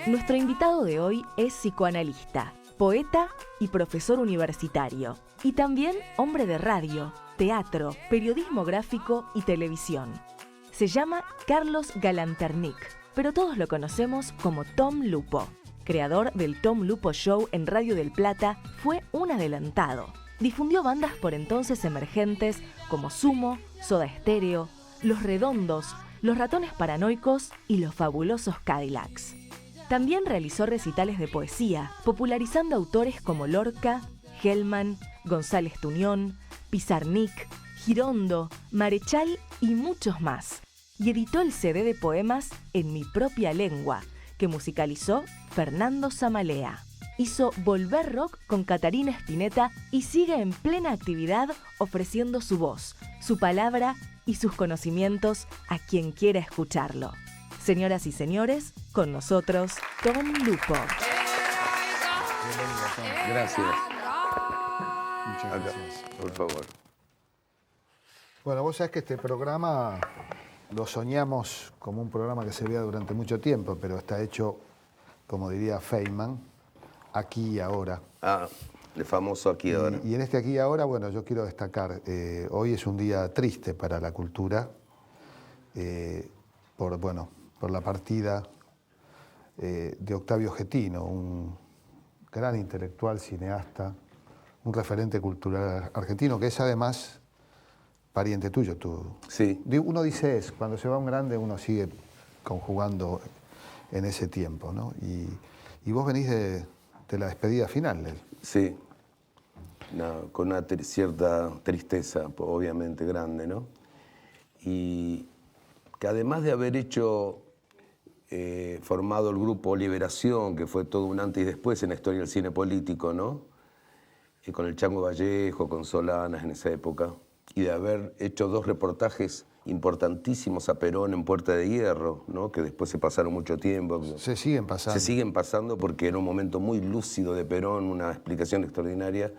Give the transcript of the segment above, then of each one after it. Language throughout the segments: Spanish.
Nuestro invitado de hoy es psicoanalista, poeta y profesor universitario, y también hombre de radio, teatro, periodismo gráfico y televisión. Se llama Carlos Galanternick, pero todos lo conocemos como Tom Lupo. Creador del Tom Lupo Show en Radio del Plata, fue un adelantado. Difundió bandas por entonces emergentes como Sumo, Soda Stereo, Los Redondos, Los Ratones Paranoicos y Los Fabulosos Cadillacs. También realizó recitales de poesía, popularizando autores como Lorca, Hellman, González Tuñón, Pizarnik, Girondo, Marechal y muchos más. Y editó el CD de poemas En mi propia lengua, que musicalizó Fernando Zamalea. Hizo Volver Rock con Catarina Spinetta y sigue en plena actividad ofreciendo su voz, su palabra y sus conocimientos a quien quiera escucharlo. Señoras y señores, con nosotros, Tom Lupo. Gracias. Muchas gracias. Por favor. Bueno, vos sabés que este programa lo soñamos como un programa que se vea durante mucho tiempo, pero está hecho, como diría Feynman, aquí y ahora. El famoso aquí y ahora. Y en este aquí y ahora, bueno, yo quiero destacar, hoy es un día triste para la cultura, por la partida de Octavio Getino, un gran intelectual, cineasta, un referente cultural argentino, que es además pariente tuyo. Sí. Uno dice es, cuando se va un grande uno sigue conjugando en ese tiempo, ¿no? Y vos venís de la despedida final de él. Sí. Con una cierta tristeza, obviamente grande, ¿no? Y que además de haber hecho, formado el grupo Liberación, que fue todo un antes y después en la historia del cine político, ¿no? Con el Chango Vallejo, con Solanas en esa época, y de haber hecho 2 reportajes importantísimos a Perón en Puerta de Hierro, ¿no? Que después se pasaron mucho tiempo. Se siguen pasando. Se siguen pasando porque era un momento muy lúcido de Perón, una explicación extraordinaria.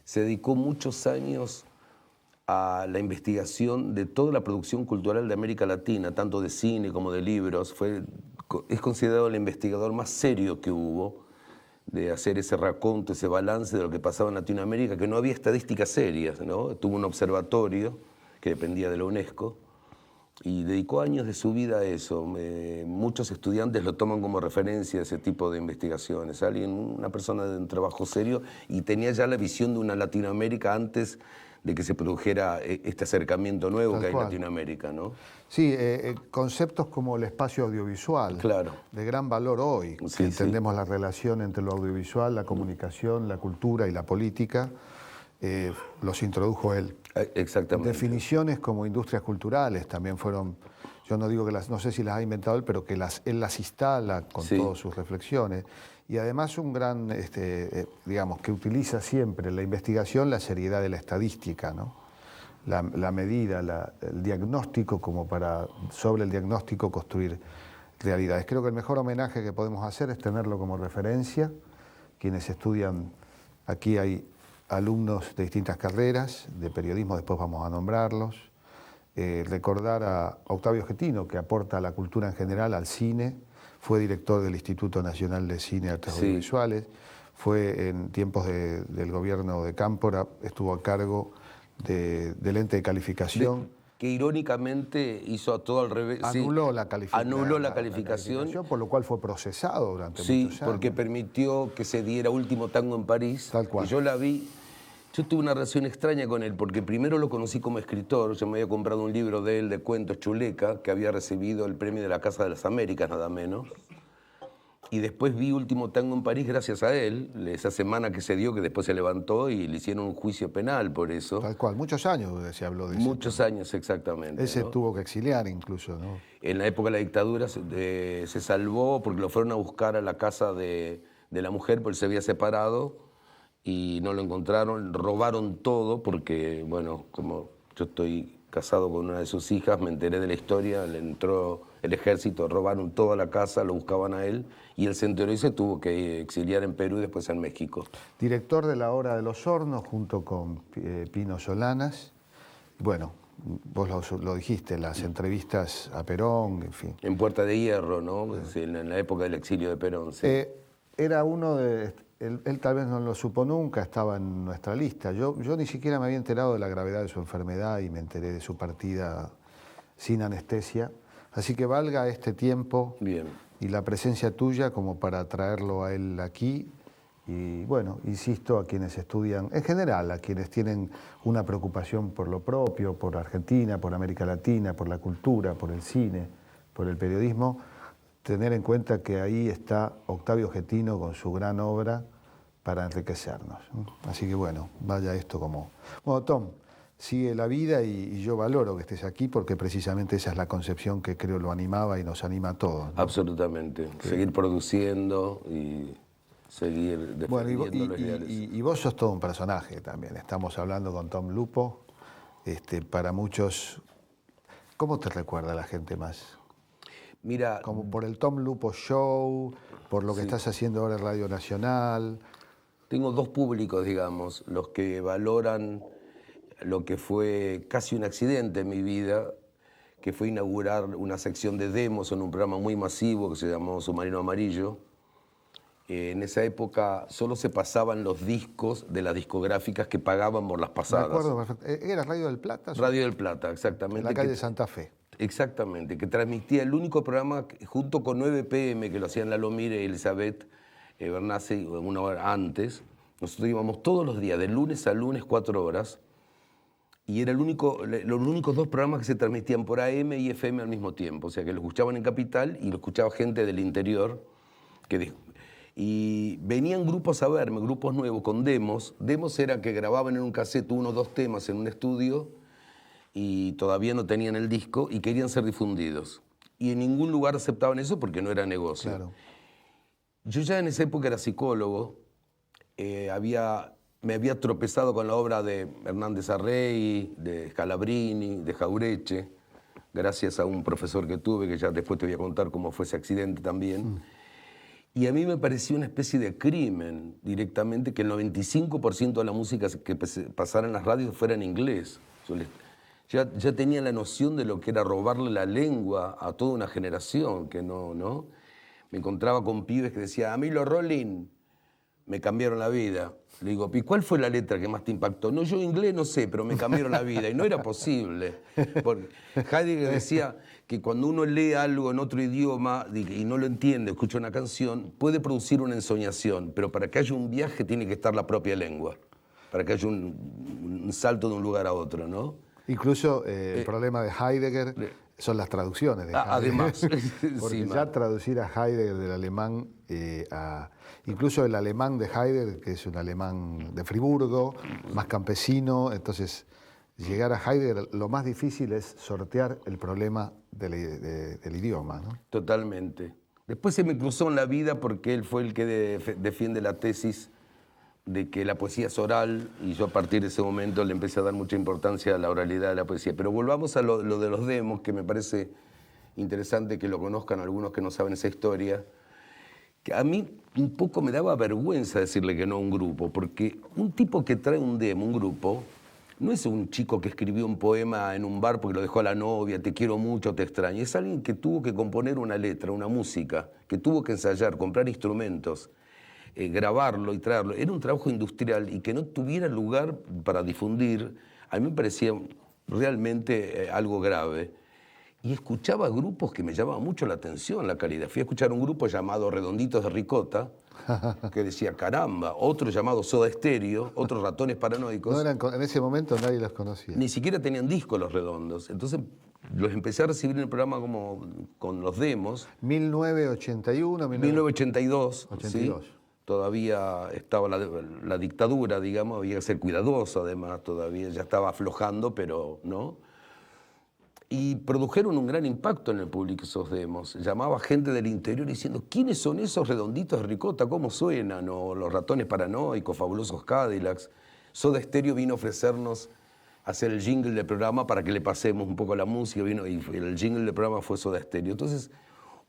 Se dedicó muchos años a la investigación de toda la producción cultural de América Latina, tanto de cine como de libros. Es considerado el investigador más serio que hubo, de hacer ese raconto, ese balance de lo que pasaba en Latinoamérica, que no había estadísticas serias, ¿no? Tuvo un observatorio que dependía de la UNESCO y dedicó años de su vida a eso. Muchos estudiantes lo toman como referencia a ese tipo de investigaciones. Una persona de un trabajo serio, y tenía ya la visión de una Latinoamérica antes de que se produjera este acercamiento nuevo Tal que hay cual. en Latinoamérica, ¿no? Sí, conceptos como el espacio audiovisual, Claro. de gran valor hoy, Sí, que entendemos la relación entre lo audiovisual, la comunicación, la cultura y la política, los introdujo él. Exactamente. Definiciones como industrias culturales también fueron, yo no digo que no sé si las ha inventado él, pero que él las instala con todas sus reflexiones. Y además un gran, digamos, que utiliza siempre en la investigación la seriedad de la estadística, ¿no? La medida, el diagnóstico, como para sobre el diagnóstico construir realidades. Creo que el mejor homenaje que podemos hacer es tenerlo como referencia. Quienes estudian, aquí hay alumnos de distintas carreras, de periodismo, después vamos a nombrarlos. Recordar a Octavio Getino, que aporta a la cultura en general, al cine, fue director del Instituto Nacional de Cine y Artes Audiovisuales, fue en tiempos del gobierno de Cámpora, estuvo a cargo del ente de calificación. Que irónicamente hizo todo al revés. Anuló la calificación. Anuló la calificación. Por lo cual fue procesado durante muchos años. Sí, porque permitió que se diera Último Tango en París. Tal cual. Y yo la vi. Yo tuve una relación extraña con él, porque primero lo conocí como escritor. Yo me había comprado un libro de él de cuentos, Chuleca, que había recibido el premio de la Casa de las Américas, nada menos. Y después vi Último Tango en París gracias a él, esa semana que se dio, que después se levantó y le hicieron un juicio penal por eso. Tal cual, muchos años se habló de eso. Muchos años, exactamente. Él se ¿no? tuvo que exiliar incluso, ¿no? En la época de la dictadura se salvó porque lo fueron a buscar a la casa de la mujer, porque se había separado y no lo encontraron, robaron todo porque, bueno, como yo estoy casado con una de sus hijas, me enteré de la historia, le entró el ejército, robaron toda la casa, lo buscaban a él, y él se enteró y se tuvo que exiliar en Perú y después en México. Director de La Hora de los Hornos, junto con Pino Solanas. Bueno, vos lo dijiste, las entrevistas a Perón, en fin. En Puerta de Hierro, ¿no? Sí, en la época del exilio de Perón. Sí. Era uno de... Él tal vez no lo supo nunca, estaba en nuestra lista. Yo ni siquiera me había enterado de la gravedad de su enfermedad y me enteré de su partida sin anestesia. Así que valga este tiempo y la presencia tuya como para traerlo a él aquí. Y bueno, insisto, a quienes estudian, en general, a quienes tienen una preocupación por lo propio, por Argentina, por América Latina, por la cultura, por el cine, por el periodismo, tener en cuenta que ahí está Octavio Getino con su gran obra para enriquecernos. Así que bueno, vaya esto como... Bueno, Tom, sigue la vida y yo valoro que estés aquí porque precisamente esa es la concepción que creo lo animaba y nos anima a todos, ¿no? Absolutamente. Seguir produciendo y seguir defendiendo los ideales. Y vos sos todo un personaje también. Estamos hablando con Tom Lupo. Para muchos, ¿cómo te recuerda la gente más? Mira, como por el Tom Lupo Show, por lo que estás haciendo ahora en Radio Nacional. Tengo dos públicos, digamos, los que valoran lo que fue casi un accidente en mi vida, que fue inaugurar una sección de demos en un programa muy masivo que se llamó Submarino Amarillo. En esa época solo se pasaban los discos de las discográficas que pagaban por las pasadas. Me acuerdo perfecto. ¿Era Radio del Plata? Radio del Plata, exactamente. En la calle Santa Fe. Exactamente, que transmitía el único programa junto con 9 PM, que lo hacían Lalo Mire y Elizabeth Bernassi una hora antes. Nosotros íbamos todos los días, de lunes a lunes, 4 horas, y era los únicos dos programas que se transmitían por AM y FM al mismo tiempo, o sea que lo escuchaban en Capital y lo escuchaba gente del interior. Y venían grupos a verme, grupos nuevos, con demos. Demos era que grababan en un cassette 1 o 2 temas en un estudio y todavía no tenían el disco y querían ser difundidos. Y en ningún lugar aceptaban eso porque no era negocio. Claro. Yo ya en esa época era psicólogo, me había tropezado con la obra de Hernández Arrey, de Scalabrini, de Jaureche, gracias a un profesor que tuve, que ya después te voy a contar cómo fue ese accidente también. Y a mí me parecía una especie de crimen directamente que el 95% de la música que pasara en las radios fuera en inglés. Ya tenía la noción de lo que era robarle la lengua a toda una generación, que no. Me encontraba con pibes que decían, a mí los Rolling me cambiaron la vida. Le digo, ¿y cuál fue la letra que más te impactó? No, yo inglés no sé, pero me cambiaron la vida. Y no era posible. Porque Heidegger decía que cuando uno lee algo en otro idioma y no lo entiende, escucha una canción, puede producir una ensoñación, pero para que haya un viaje tiene que estar la propia lengua, para que haya un salto de un lugar a otro, ¿no? Incluso el problema de Heidegger son las traducciones de Heidegger. Además. Porque sí, ya traducir a Heidegger del alemán incluso el alemán de Heidegger, que es un alemán de Friburgo, más campesino, entonces llegar a Heidegger, lo más difícil es sortear el problema del idioma, ¿no? Totalmente. Después se me cruzó en la vida porque él fue el que defiende la tesis de que la poesía es oral, y yo a partir de ese momento le empecé a dar mucha importancia a la oralidad de la poesía. Pero volvamos a lo de los demos, que me parece interesante que lo conozcan algunos que no saben esa historia, que a mí un poco me daba vergüenza decirle que no a un grupo, porque un tipo que trae un demo, un grupo, no es un chico que escribió un poema en un bar porque lo dejó a la novia, te quiero mucho, te extraño. Es alguien que tuvo que componer una letra, una música, que tuvo que ensayar, comprar instrumentos, grabarlo y traerlo. Era un trabajo industrial y que no tuviera lugar para difundir, a mí me parecía realmente algo grave. Y escuchaba grupos que me llamaban mucho la atención, la calidad. Fui a escuchar un grupo llamado Redonditos de Ricota, que decía caramba, otro llamado Soda Stereo, otros Ratones Paranoicos. No eran, en ese momento nadie los conocía. Ni siquiera tenían discos los Redondos. Entonces los empecé a recibir en el programa como con los demos. 1981, 1982. 82. ¿Sí? Todavía estaba la dictadura, digamos, había que ser cuidadoso además todavía, ya estaba aflojando, pero no. Y produjeron un gran impacto en el público esos demos. Llamaba gente del interior diciendo, ¿quiénes son esos Redonditos de Ricota? ¿Cómo suenan? O los Ratones Paranoicos, Fabulosos Cadillacs. Soda Stereo vino a ofrecernos hacer el jingle del programa para que le pasemos un poco la música, y el jingle del programa fue Soda Stereo. Entonces,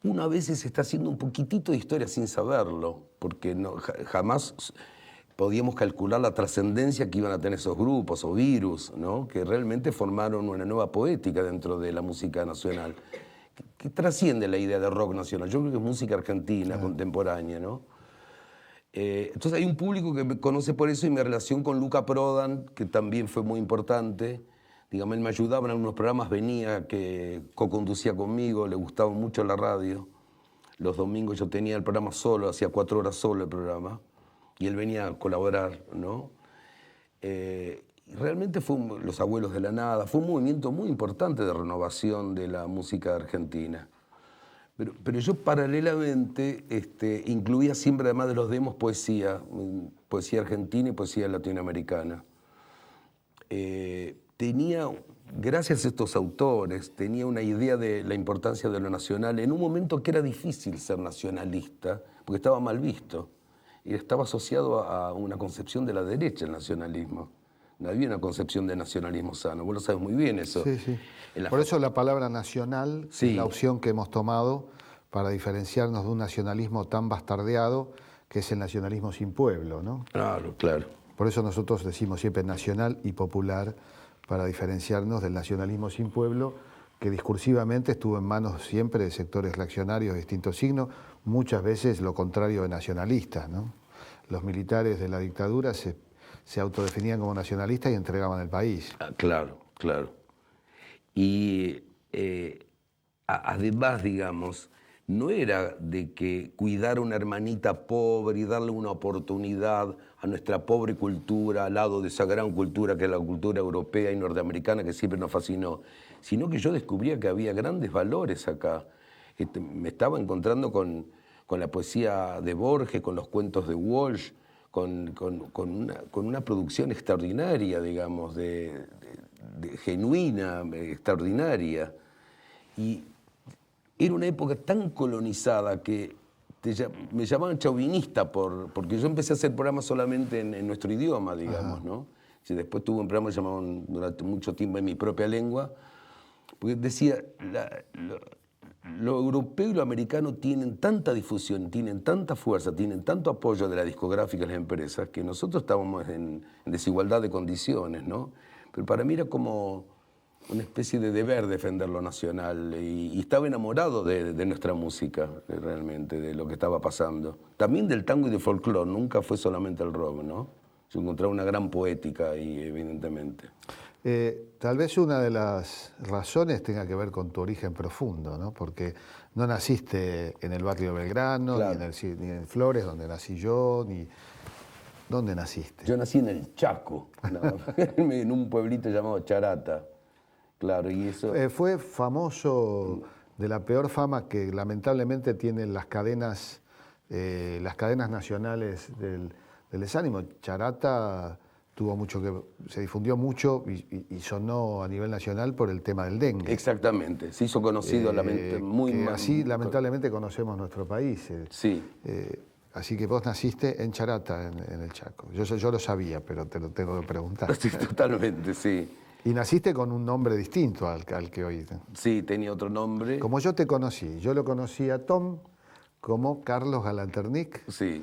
una vez se está haciendo un poquitito de historia sin saberlo, porque jamás podíamos calcular la trascendencia que iban a tener esos grupos o virus, ¿no? Que realmente formaron una nueva poética dentro de la música nacional, que trasciende la idea de rock nacional. Yo creo que es música argentina, contemporánea, ¿no? Entonces hay un público que me conoce por eso, y mi relación con Luca Prodan, que también fue muy importante. Digamos, él me ayudaba en algunos programas, venía, que co-conducía conmigo, le gustaba mucho la radio. Los domingos yo tenía el programa solo, hacía 4 horas solo el programa, y él venía a colaborar, ¿no? Y realmente fue Los Abuelos de la Nada, fue un movimiento muy importante de renovación de la música argentina. Pero yo paralelamente incluía siempre, además de los demos, poesía argentina y poesía latinoamericana. Gracias a estos autores, tenía una idea de la importancia de lo nacional en un momento que era difícil ser nacionalista, porque estaba mal visto y estaba asociado a una concepción de la derecha, el nacionalismo. No había una concepción de nacionalismo sano, vos lo sabes muy bien eso. Sí, sí. Por eso la palabra nacional es la opción que hemos tomado para diferenciarnos de un nacionalismo tan bastardeado que es el nacionalismo sin pueblo, ¿no? Claro, claro. Por eso nosotros decimos siempre nacional y popular, para diferenciarnos del nacionalismo sin pueblo, que discursivamente estuvo en manos siempre de sectores reaccionarios de distintos signos, muchas veces lo contrario de nacionalistas, ¿no? Los militares de la dictadura se autodefinían como nacionalistas y entregaban el país. Claro, claro. Y además, digamos, no era de que cuidar a una hermanita pobre y darle una oportunidad a nuestra pobre cultura, al lado de esa gran cultura que es la cultura europea y norteamericana que siempre nos fascinó, sino que yo descubría que había grandes valores acá. Me estaba encontrando con la poesía de Borges, con los cuentos de Walsh, con una producción extraordinaria, digamos, genuina, extraordinaria. Y era una época tan colonizada que me llamaban chauvinista porque yo empecé a hacer programas solamente en nuestro idioma, digamos, ¿no? Y después tuve un programa que llamaban durante mucho tiempo en mi propia lengua, porque decía, lo europeo y lo americano tienen tanta difusión, tienen tanta fuerza, tienen tanto apoyo de la discográfica y las empresas, que nosotros estábamos en desigualdad de condiciones, ¿no? Pero para mí era como una especie de deber defender lo nacional, y estaba enamorado de nuestra música, realmente, de lo que estaba pasando. También del tango y del folclore, nunca fue solamente el rock, ¿no? Yo encontraba una gran poética ahí, evidentemente. Tal vez una de las razones tenga que ver con tu origen profundo, ¿no? Porque no naciste en el barrio Belgrano, claro, ni en Flores, donde nací yo, ni... ¿Dónde naciste? Yo nací en el Chaco, en un pueblito llamado Charata. Claro, y eso... fue famoso, de la peor fama que lamentablemente tienen las cadenas nacionales del desánimo. Charata tuvo mucho se difundió mucho y sonó a nivel nacional por el tema del dengue. Exactamente, se hizo conocido así lamentablemente conocemos nuestro país. Sí. Así que vos naciste en Charata, en el Chaco. Yo lo sabía, pero te lo tengo que preguntar. Sí, totalmente, sí. Y naciste con un nombre distinto al que hoy. Sí, tenía otro nombre. Como yo te conocí. Yo lo conocí a Tom como Carlos Galanternic. Sí.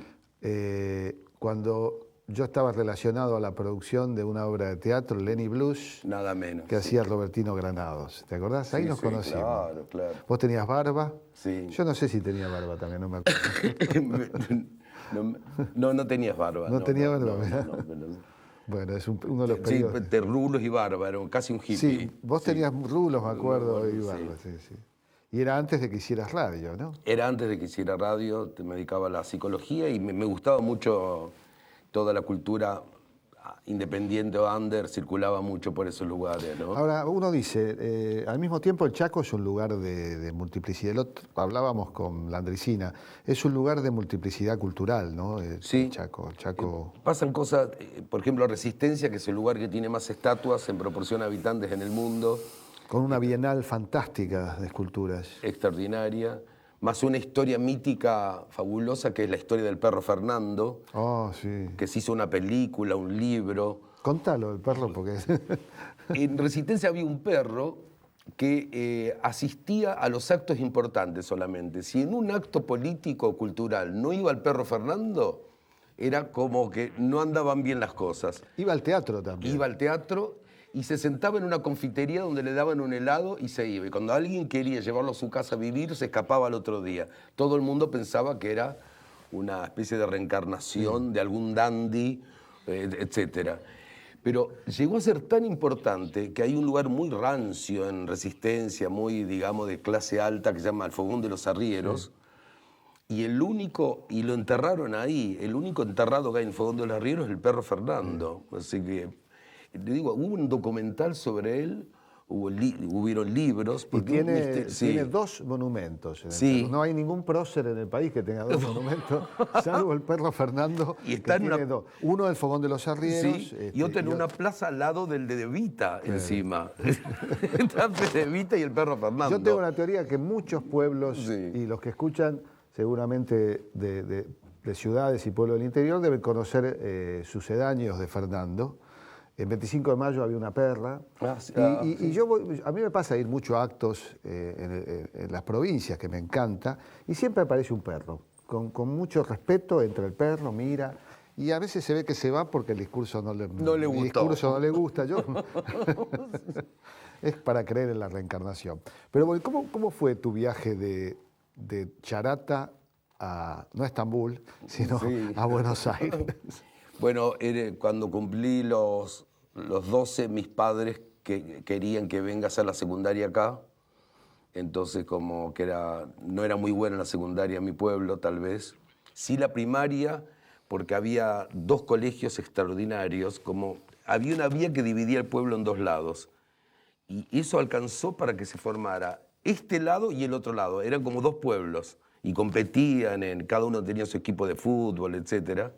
Cuando yo estaba relacionado a la producción de una obra de teatro, Lenny Blues. Nada menos. Que hacía Robertino Granados. ¿Te acordás? Ahí nos conocimos. Claro, claro. Vos tenías barba. Sí. Yo no sé si tenía barba también, no me acuerdo. No tenías barba. No tenía barba, no. Bueno, es uno de los periodos. Sí, de rulos y barba, era casi un hippie. Sí, vos tenías rulos, me acuerdo, y barba, sí. Y era antes de que hicieras radio, ¿no? Era antes de que hiciera radio, me dedicaba a la psicología y me gustaba mucho toda la cultura independiente o under, circulaba mucho por esos lugares, ¿no? Ahora, uno dice, al mismo tiempo el Chaco es un lugar de multiplicidad. Hablábamos con Landricina, es un lugar de multiplicidad cultural, ¿no? Sí. El Chaco. Pasan cosas, por ejemplo, Resistencia, que es el lugar que tiene más estatuas en proporción a habitantes en el mundo. Con una bienal fantástica de esculturas. Extraordinaria. Más una historia mítica fabulosa que es la historia del perro Fernando. Oh, sí. Que se hizo una película, un libro. Contalo, el perro, porque... En Resistencia había un perro que asistía a los actos importantes solamente. Si en un acto político o cultural no iba el perro Fernando, era como que no andaban bien las cosas. Iba al teatro también. Iba al teatro y se sentaba en una confitería donde le daban un helado y se iba. Y cuando alguien quería llevarlo a su casa a vivir, se escapaba al otro día. Todo el mundo pensaba que era una especie de reencarnación de algún dandy, etcétera. Pero llegó a ser tan importante que hay un lugar muy rancio en Resistencia, muy, digamos, de clase alta, que se llama el Fogón de los Arrieros. Y y lo enterraron ahí, el único enterrado que hay en el Fogón de los Arrieros es el perro Fernando. Así que, le digo, hubo un documental sobre él, hubieron libros. Y tiene 2 monumentos. No hay ningún prócer en el país que tenga 2 monumentos, salvo el perro Fernando, y está que tiene 2. Uno del Fogón de los Arrieros. Y otro en una plaza al lado del de Evita, encima. Está el de Evita y el perro Fernando. Yo tengo una teoría que muchos pueblos, y los que escuchan seguramente de ciudades y pueblos del interior, deben conocer sucedáneos de Fernando. El 25 de mayo había una perra. A mí me pasa ir mucho a actos en las provincias, que me encanta, y siempre aparece un perro. Con mucho respeto entra el perro, mira, y a veces se ve que se va porque el discurso no le gustó. El discurso no le gusta. Es para creer en la reencarnación. Pero bueno, ¿cómo fue tu viaje de Charata no a Estambul, sino a Buenos Aires? Bueno, cuando cumplí los 12, mis padres querían que venga a hacer la secundaria acá. Entonces, como que no era muy buena la secundaria en mi pueblo, tal vez. Sí la primaria, porque había 2 colegios extraordinarios. Había una vía que dividía el pueblo en 2 lados. Y eso alcanzó para que se formara este lado y el otro lado. Eran como 2 pueblos. Y competían, cada uno tenía su equipo de fútbol, etcétera.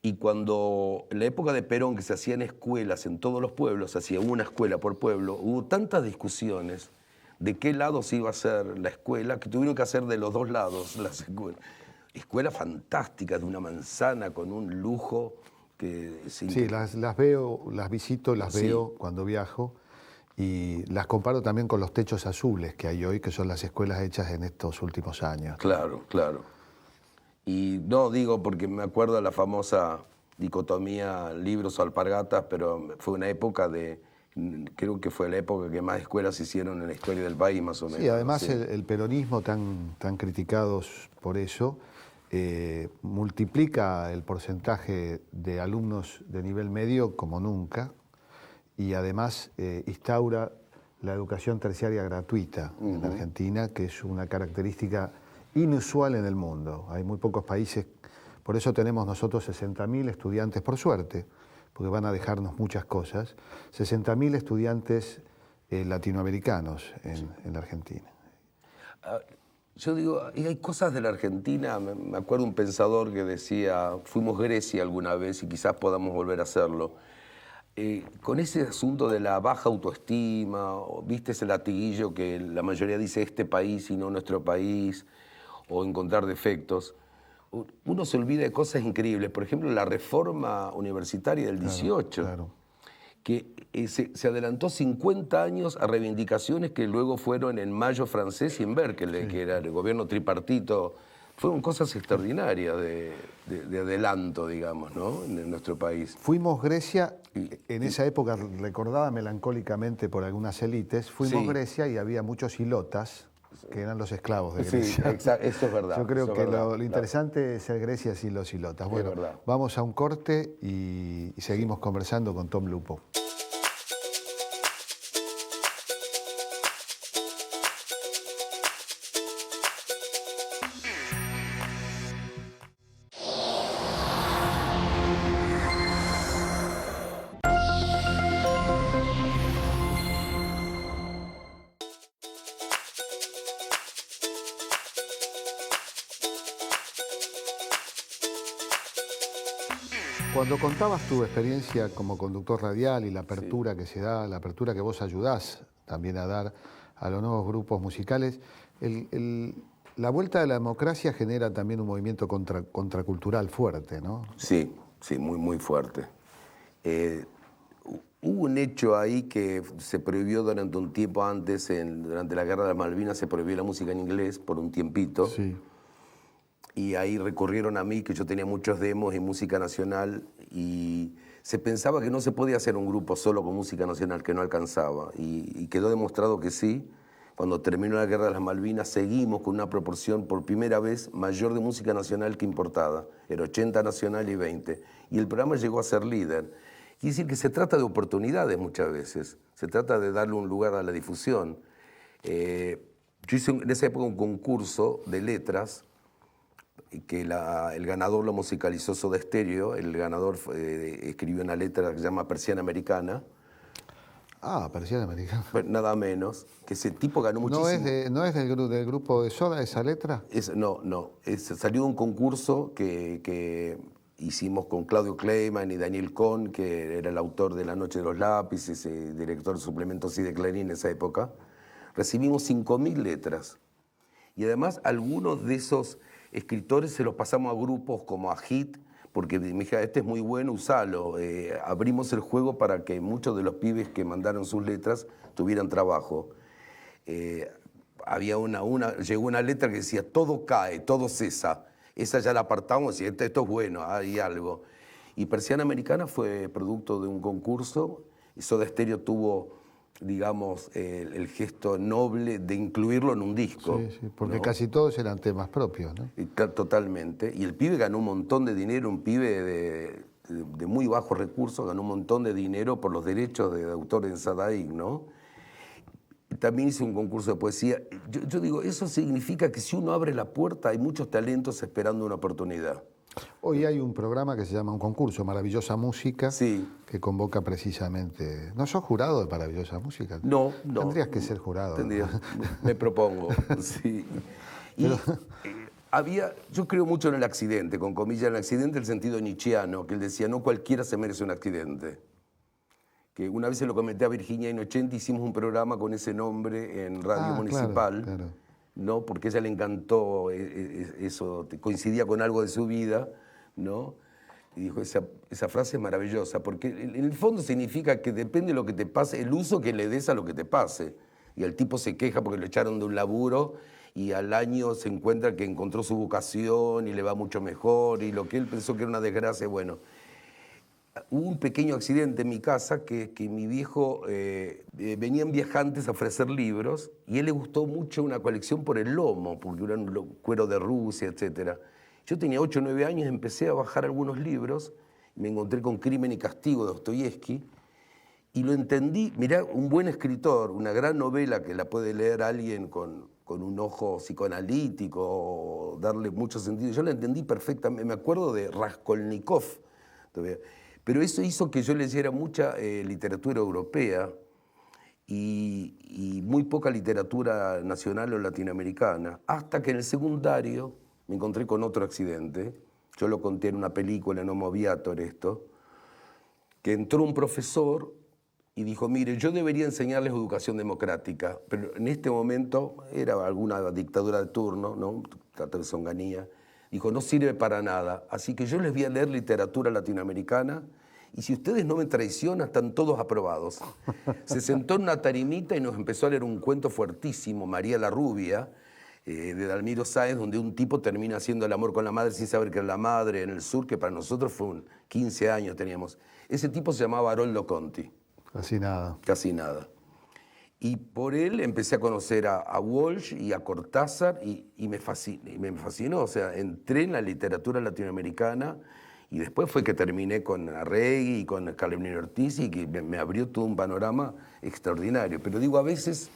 Y cuando en la época de Perón, que se hacían escuelas en todos los pueblos, se hacía una escuela por pueblo, hubo tantas discusiones de qué lado se iba a hacer la escuela, que tuvieron que hacer de los 2 lados las escuelas. Escuelas fantásticas, de una manzana, con un lujo que... Sí, las veo, las visito, veo cuando viajo, y las comparo también con los techos azules que hay hoy, que son las escuelas hechas en estos últimos años. Claro, claro. Y no digo porque me acuerdo de la famosa dicotomía libros o alpargatas, pero fue una época creo que fue la época que más escuelas se hicieron en la historia del país, más o menos. Sí, además el peronismo, tan criticados por eso, multiplica el porcentaje de alumnos de nivel medio como nunca, y además instaura la educación terciaria gratuita en Argentina, que es una característica inusual en el mundo. Hay muy pocos países, por eso tenemos nosotros 60.000 estudiantes, por suerte, porque van a dejarnos muchas cosas, 60.000 estudiantes latinoamericanos en la Argentina. Yo digo, hay cosas de la Argentina, me acuerdo un pensador que decía, fuimos Grecia alguna vez y quizás podamos volver a hacerlo. Con ese asunto de la baja autoestima, viste ese latiguillo que la mayoría dice este país y no nuestro país, o encontrar defectos, uno se olvida de cosas increíbles. Por ejemplo, la reforma universitaria del 18, que se adelantó 50 años a reivindicaciones que luego fueron en Mayo francés y en Berkeley, que era el gobierno tripartito. Fueron cosas extraordinarias de adelanto, digamos, ¿no? En nuestro país. Fuimos Grecia, en esa época recordada melancólicamente por algunas élites, fuimos Grecia y había muchos hilotas, que eran los esclavos de Grecia. Sí, eso es verdad. Yo creo que lo interesante de ser Grecia es los hilotas. Bueno, vamos a un corte y seguimos conversando con Tom Lupo. Cuando contabas tu experiencia como conductor radial y la apertura que se da, la apertura que vos ayudás también a dar a los nuevos grupos musicales, la vuelta de la democracia genera también un movimiento contracultural fuerte, ¿no? Sí, muy, muy fuerte. Hubo un hecho ahí que se prohibió durante un tiempo antes, durante la Guerra de las Malvinas, se prohibió la música en inglés por un tiempito. Sí. y ahí recurrieron a mí, que yo tenía muchos demos y música nacional, y se pensaba que no se podía hacer un grupo solo con música nacional, que no alcanzaba, y quedó demostrado que sí. Cuando terminó la Guerra de las Malvinas, seguimos con una proporción por primera vez mayor de música nacional que importada. Era 80 nacional y 20. Y el programa llegó a ser líder. Quiere decir que se trata de oportunidades muchas veces. Se trata de darle un lugar a la difusión. Yo hice en esa época un concurso de letras, que el ganador lo musicalizó Soda Stereo. El ganador escribió una letra que se llama Persiana Americana. Ah, Persiana Americana. Bueno, nada menos, que ese tipo ganó muchísimo. ¿No es del grupo de Soda esa letra? No. Salió de un concurso que hicimos con Claudio Kleiman y Daniel Cohn, que era el autor de La Noche de los Lápices, director de suplementos y de Clarín en esa época. Recibimos 5.000 letras. Y además algunos de esos escritores se los pasamos a grupos como a Hit, porque me dije, este es muy bueno, usalo. Abrimos el juego para que muchos de los pibes que mandaron sus letras tuvieran trabajo. Llegó una letra que decía, todo cae, todo cesa. Esa ya la apartamos y esto es bueno, hay algo. Y Persiana Americana fue producto de un concurso, y Soda Stereo tuvo, digamos, el gesto noble de incluirlo en un disco. Sí, porque ¿no? casi todos eran temas propios, ¿no? Totalmente. Y el pibe ganó un montón de dinero, un pibe de muy bajos recursos, ganó un montón de dinero por los derechos de autor en Sadaic, ¿no? También hice un concurso de poesía. Yo digo, eso significa que si uno abre la puerta, hay muchos talentos esperando una oportunidad. Hoy hay un programa que se llama un concurso, Maravillosa Música, Sí. que convoca precisamente... ¿No sos jurado de Maravillosa Música? No. Tendrías que ser jurado. Me propongo, sí. Y yo creo mucho en el accidente, con comillas, en el accidente, el sentido nietzscheano, que él decía, no cualquiera se merece un accidente. Que una vez se lo comenté a Virginia Innocenti, hicimos un programa con ese nombre en Radio Municipal, claro. ¿no? Porque a ella le encantó eso, coincidía con algo de su vida, ¿no? Y dijo, esa frase es maravillosa, porque en el fondo significa que depende de lo que te pase, el uso que le des a lo que te pase. Y el tipo se queja porque lo echaron de un laburo y al año se encuentra que encontró su vocación y le va mucho mejor, y lo que él pensó que era una desgracia, bueno. Hubo un pequeño accidente en mi casa que mi viejo, venían viajantes a ofrecer libros y a él le gustó mucho una colección por el lomo, porque era un cuero de Rusia, etc. Yo tenía 8 o 9 años, empecé a bajar algunos libros, me encontré con Crimen y Castigo de Dostoyevsky y lo entendí. Mirá, un buen escritor, una gran novela que la puede leer alguien con un ojo psicoanalítico o darle mucho sentido. Yo la entendí perfectamente, me acuerdo de Raskolnikov todavía. Pero eso hizo que yo leyera mucha literatura europea y muy poca literatura nacional o latinoamericana, hasta que en el secundario me encontré con otro accidente. Yo lo conté en una película, en Homo Viator, que entró un profesor y dijo, mire, yo debería enseñarles educación democrática, pero en este momento era alguna dictadura de turno, ¿no? Trata de Songanía. Dijo, no sirve para nada, así que yo les voy a leer literatura latinoamericana y si ustedes no me traicionan, están todos aprobados. Se sentó en una tarimita y nos empezó a leer un cuento fuertísimo, María la Rubia, de Dalmiro Sáenz, donde un tipo termina haciendo el amor con la madre sin saber que era la madre en el sur, que para nosotros fue 15 años teníamos. Ese tipo se llamaba Haroldo Conti. Casi nada. Casi nada. Y por él empecé a conocer a Walsh y a Cortázar y me fascinó. O sea, entré en la literatura latinoamericana y después fue que terminé con Arregui y con Carlos Ortiz y que me abrió todo un panorama extraordinario. Pero digo, a veces,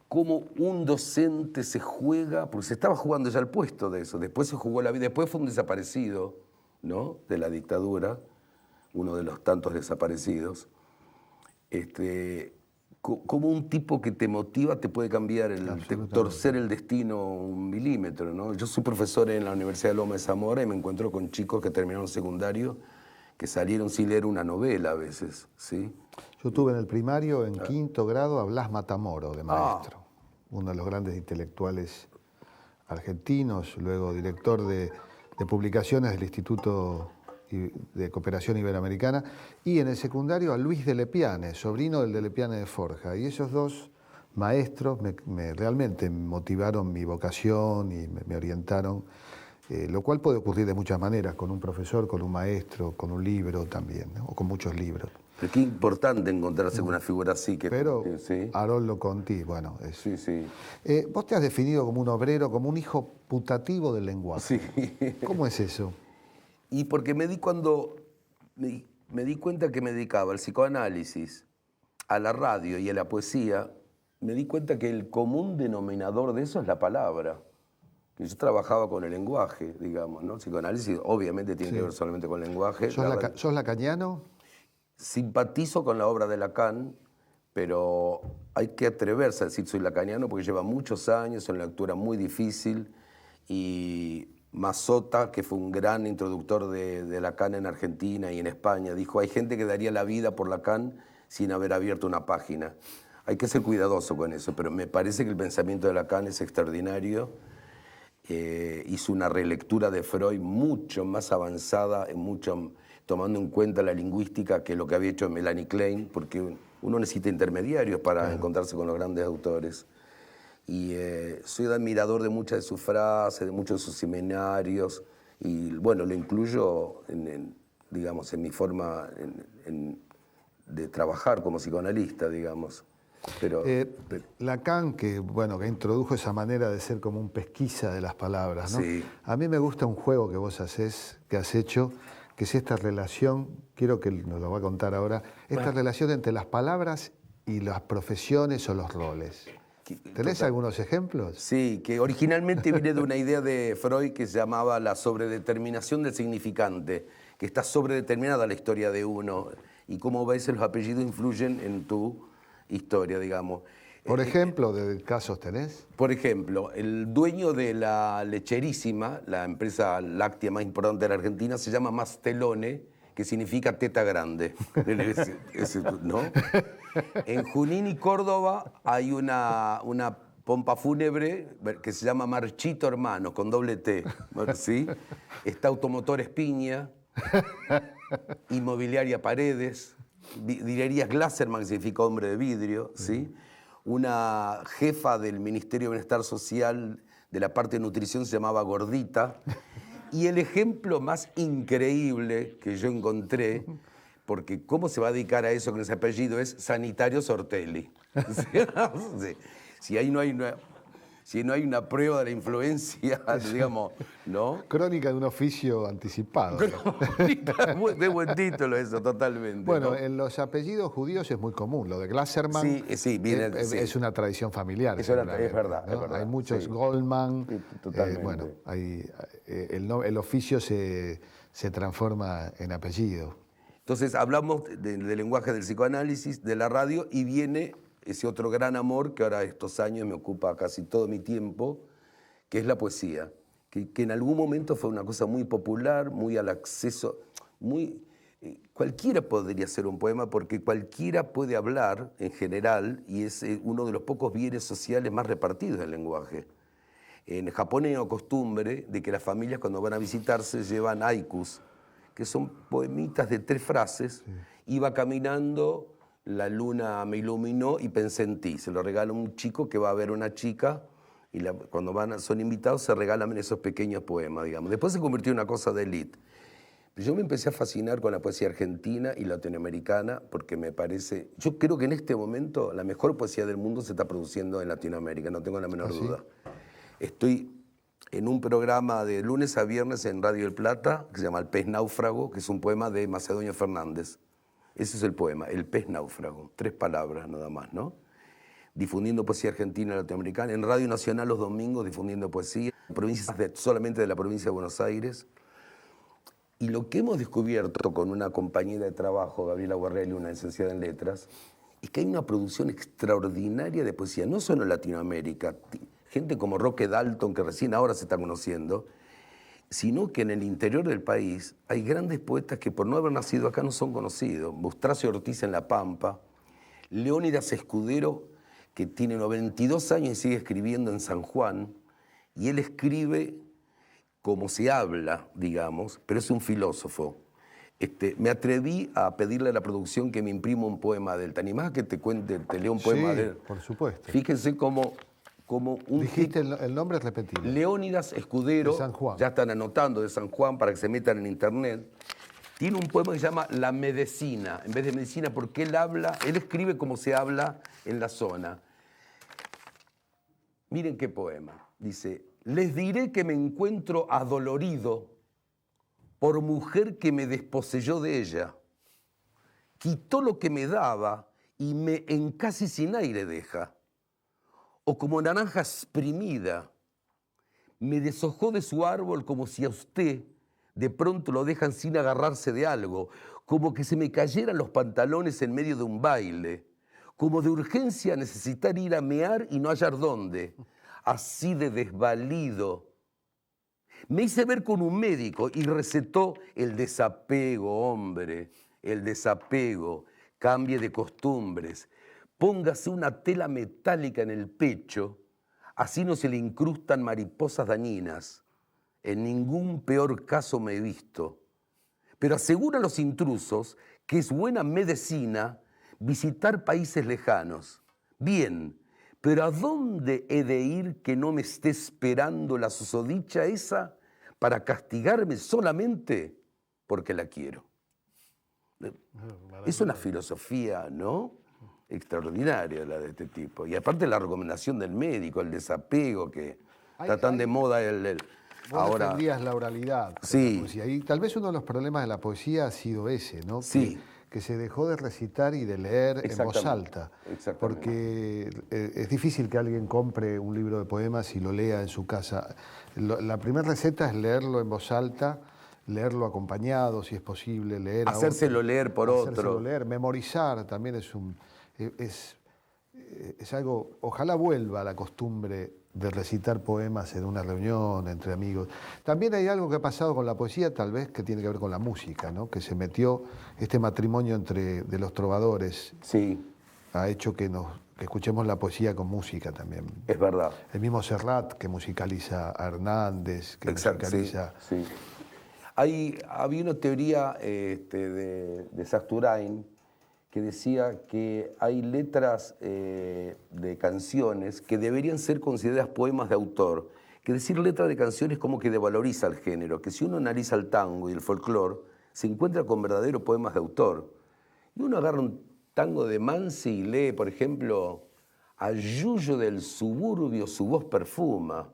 como un docente se juega, porque se estaba jugando ya el puesto de eso, después se jugó la vida, después fue un desaparecido, ¿no? De la dictadura, uno de los tantos desaparecidos. Como un tipo que te motiva te puede cambiar, torcer el destino 1 milímetro, ¿no? Yo soy profesor en la Universidad de Loma de Zamora y me encuentro con chicos que terminaron secundario que salieron sin leer una novela a veces, ¿sí? Yo tuve en el primario, en 5º grado, a Blas Matamoro de maestro, uno de los grandes intelectuales argentinos, luego director de publicaciones del Instituto de Cooperación Iberoamericana, y en el secundario a Luis de Lepiane, sobrino del de Lepiane de Forja. Y esos dos maestros realmente motivaron mi vocación y me orientaron. Lo cual puede ocurrir de muchas maneras, con un profesor, con un maestro, con un libro también, ¿no? O con muchos libros. Pero qué importante encontrarse con una figura así. Pero ¿sí? Haroldo Conti, bueno, es... Sí, sí. Vos te has definido como un obrero, como un hijo putativo del lenguaje. Sí. ¿Cómo es eso? Y porque me di cuenta que me dedicaba al psicoanálisis, a la radio y a la poesía, me di cuenta que el común denominador de eso es la palabra. Que yo trabajaba con el lenguaje, digamos, ¿no? Psicoanálisis obviamente tiene que ver solamente con el lenguaje. ¿Sos lacaniano? Simpatizo con la obra de Lacan, pero hay que atreverse a decir soy lacaniano porque lleva muchos años, es una lectura muy difícil, y Mazota, que fue un gran introductor de Lacan en Argentina y en España, dijo, hay gente que daría la vida por Lacan sin haber abierto una página. Hay que ser cuidadoso con eso, pero me parece que el pensamiento de Lacan es extraordinario. Hizo una relectura de Freud mucho más avanzada, tomando en cuenta la lingüística que lo que había hecho Melanie Klein, porque uno necesita intermediarios para encontrarse con los grandes autores. Y soy admirador de muchas de sus frases, de muchos de sus seminarios, y bueno, lo incluyo digamos, en mi forma de trabajar como psicoanalista, digamos. Pero Lacan, que introdujo esa manera de ser como un pesquisa de las palabras, ¿no? Sí. A mí me gusta un juego que vos que has hecho, que es esta relación, quiero que nos lo va a contar ahora, esta relación entre las palabras y las profesiones o los roles. ¿Tenés algunos ejemplos? Sí, que originalmente viene de una idea de Freud que se llamaba la sobredeterminación del significante, que está sobredeterminada la historia de uno y cómo a veces los apellidos influyen en tu historia, digamos. Por ejemplo, ¿de casos tenés? Por ejemplo, el dueño de la Lecherísima, la empresa láctea más importante de la Argentina, se llama Mastelone, que significa teta grande. ¿No? En Junín y Córdoba hay una pompa fúnebre que se llama Marchito Hermano, con doble T. ¿Sí? Está Automotores Piña, Inmobiliaria Paredes, Direrías Glasserman, que significa hombre de vidrio, ¿sí? Una jefa del Ministerio de Bienestar Social de la parte de nutrición se llamaba Gordita. Y el ejemplo más increíble que yo encontré, porque ¿cómo se va a dedicar a eso con ese apellido? Es Sanitario Sortelli. ¿Sí? Si no hay una prueba de la influencia, digamos, ¿no? Crónica de un oficio anticipado. De buen título eso, totalmente. Bueno, ¿no? en los apellidos judíos es muy común. Lo de Glasserman es una tradición familiar. Es verdad, ¿no? es verdad. Hay muchos, sí. Goldman. Sí, totalmente. El oficio se transforma en apellido. Entonces hablamos del lenguaje del psicoanálisis, de la radio, y viene ese otro gran amor que ahora estos años me ocupa casi todo mi tiempo, que es la poesía, que en algún momento fue una cosa muy popular, muy al acceso, cualquiera podría hacer un poema porque cualquiera puede hablar en general y es uno de los pocos bienes sociales más repartidos del lenguaje. En Japón hay una costumbre de que las familias cuando van a visitarse llevan haikus, que son poemitas de 3 frases. Sí. Iba caminando, la luna me iluminó y pensé en ti. Se lo regala un chico que va a ver a una chica y cuando son invitados se regalan esos pequeños poemas, digamos. Después se convirtió en una cosa de élite. Pero yo me empecé a fascinar con la poesía argentina y latinoamericana porque me parece... Yo creo que en este momento la mejor poesía del mundo se está produciendo en Latinoamérica, no tengo la menor duda. Estoy en un programa de lunes a viernes en Radio El Plata que se llama El Pez Náufrago, que es un poema de Macedonio Fernández. Ese es el poema, El Pez Náufrago, 3 palabras nada más, ¿no? Difundiendo poesía argentina y latinoamericana. En Radio Nacional los domingos difundiendo poesía, solamente de la provincia de Buenos Aires. Y lo que hemos descubierto con una compañera de trabajo, Gabriela Guarrelli, una licenciada en letras, es que hay una producción extraordinaria de poesía, no solo en Latinoamérica, gente como Roque Dalton, que recién ahora se está conociendo, sino que en el interior del país hay grandes poetas que por no haber nacido acá no son conocidos. Bustracio Ortiz en La Pampa, Leónidas Escudero, que tiene 92 años y sigue escribiendo en San Juan, y él escribe como se habla, digamos, pero es un filósofo. Me atreví a pedirle a la producción que me imprima un poema de él. ¿Te animás a que te lea un poema de él? Por supuesto. Fíjense cómo como un Dijiste el nombre, repetible. Leónidas Escudero, de San Juan. Ya están anotando, de San Juan, para que se metan en internet. Tiene un poema que se llama La Medicina, en vez de medicina, porque él escribe como se habla en la zona. Miren qué poema. Dice: les diré que me encuentro adolorido por mujer que me desposeyó de ella. Quitó lo que me daba y me en casi sin aire deja. O como naranja exprimida, me deshojó de su árbol como si a usted de pronto lo dejan sin agarrarse de algo, como que se me cayeran los pantalones en medio de un baile, como de urgencia necesitar ir a mear y no hallar dónde, así de desvalido. Me hice ver con un médico y recetó el desapego, hombre, el desapego, cambie de costumbres, póngase una tela metálica en el pecho, así no se le incrustan mariposas dañinas. En ningún peor caso me he visto. Pero asegura a los intrusos que es buena medicina visitar países lejanos. Bien, pero ¿a dónde he de ir que no me esté esperando la susodicha esa para castigarme solamente porque la quiero? Es una filosofía, ¿no?, extraordinaria la de este tipo. Y aparte la recomendación del médico, el desapego, que está tan de moda Vos ahora. defendías la oralidad. Sí. La poesía. Y tal vez uno de los problemas de la poesía ha sido ese, ¿no? Sí. Que se dejó de recitar y de leer en voz Exactamente. alta. Exactamente. Porque es difícil que alguien compre un libro de poemas y lo lea en su casa. La primera receta es leerlo en voz alta, leerlo acompañado, si es posible, leer Hacérselo leer por otro. Leer, memorizar también es algo. Ojalá vuelva la costumbre de recitar poemas en una reunión entre amigos. También hay algo que ha pasado con la poesía, tal vez que tiene que ver con la música, ¿no? Que se metió este matrimonio de los trovadores. Sí. Ha hecho que escuchemos la poesía con música también. Es verdad. El mismo Serrat, que musicaliza a Hernández, que musicaliza... Sí. Había una teoría de Sasturain que decía que hay letras de canciones que deberían ser consideradas poemas de autor, que decir letra de canciones como que devaloriza el género, que si uno analiza el tango y el folclore, se encuentra con verdaderos poemas de autor. Y uno agarra un tango de Mansi y lee, por ejemplo, a Yuyo del suburbio su voz perfuma.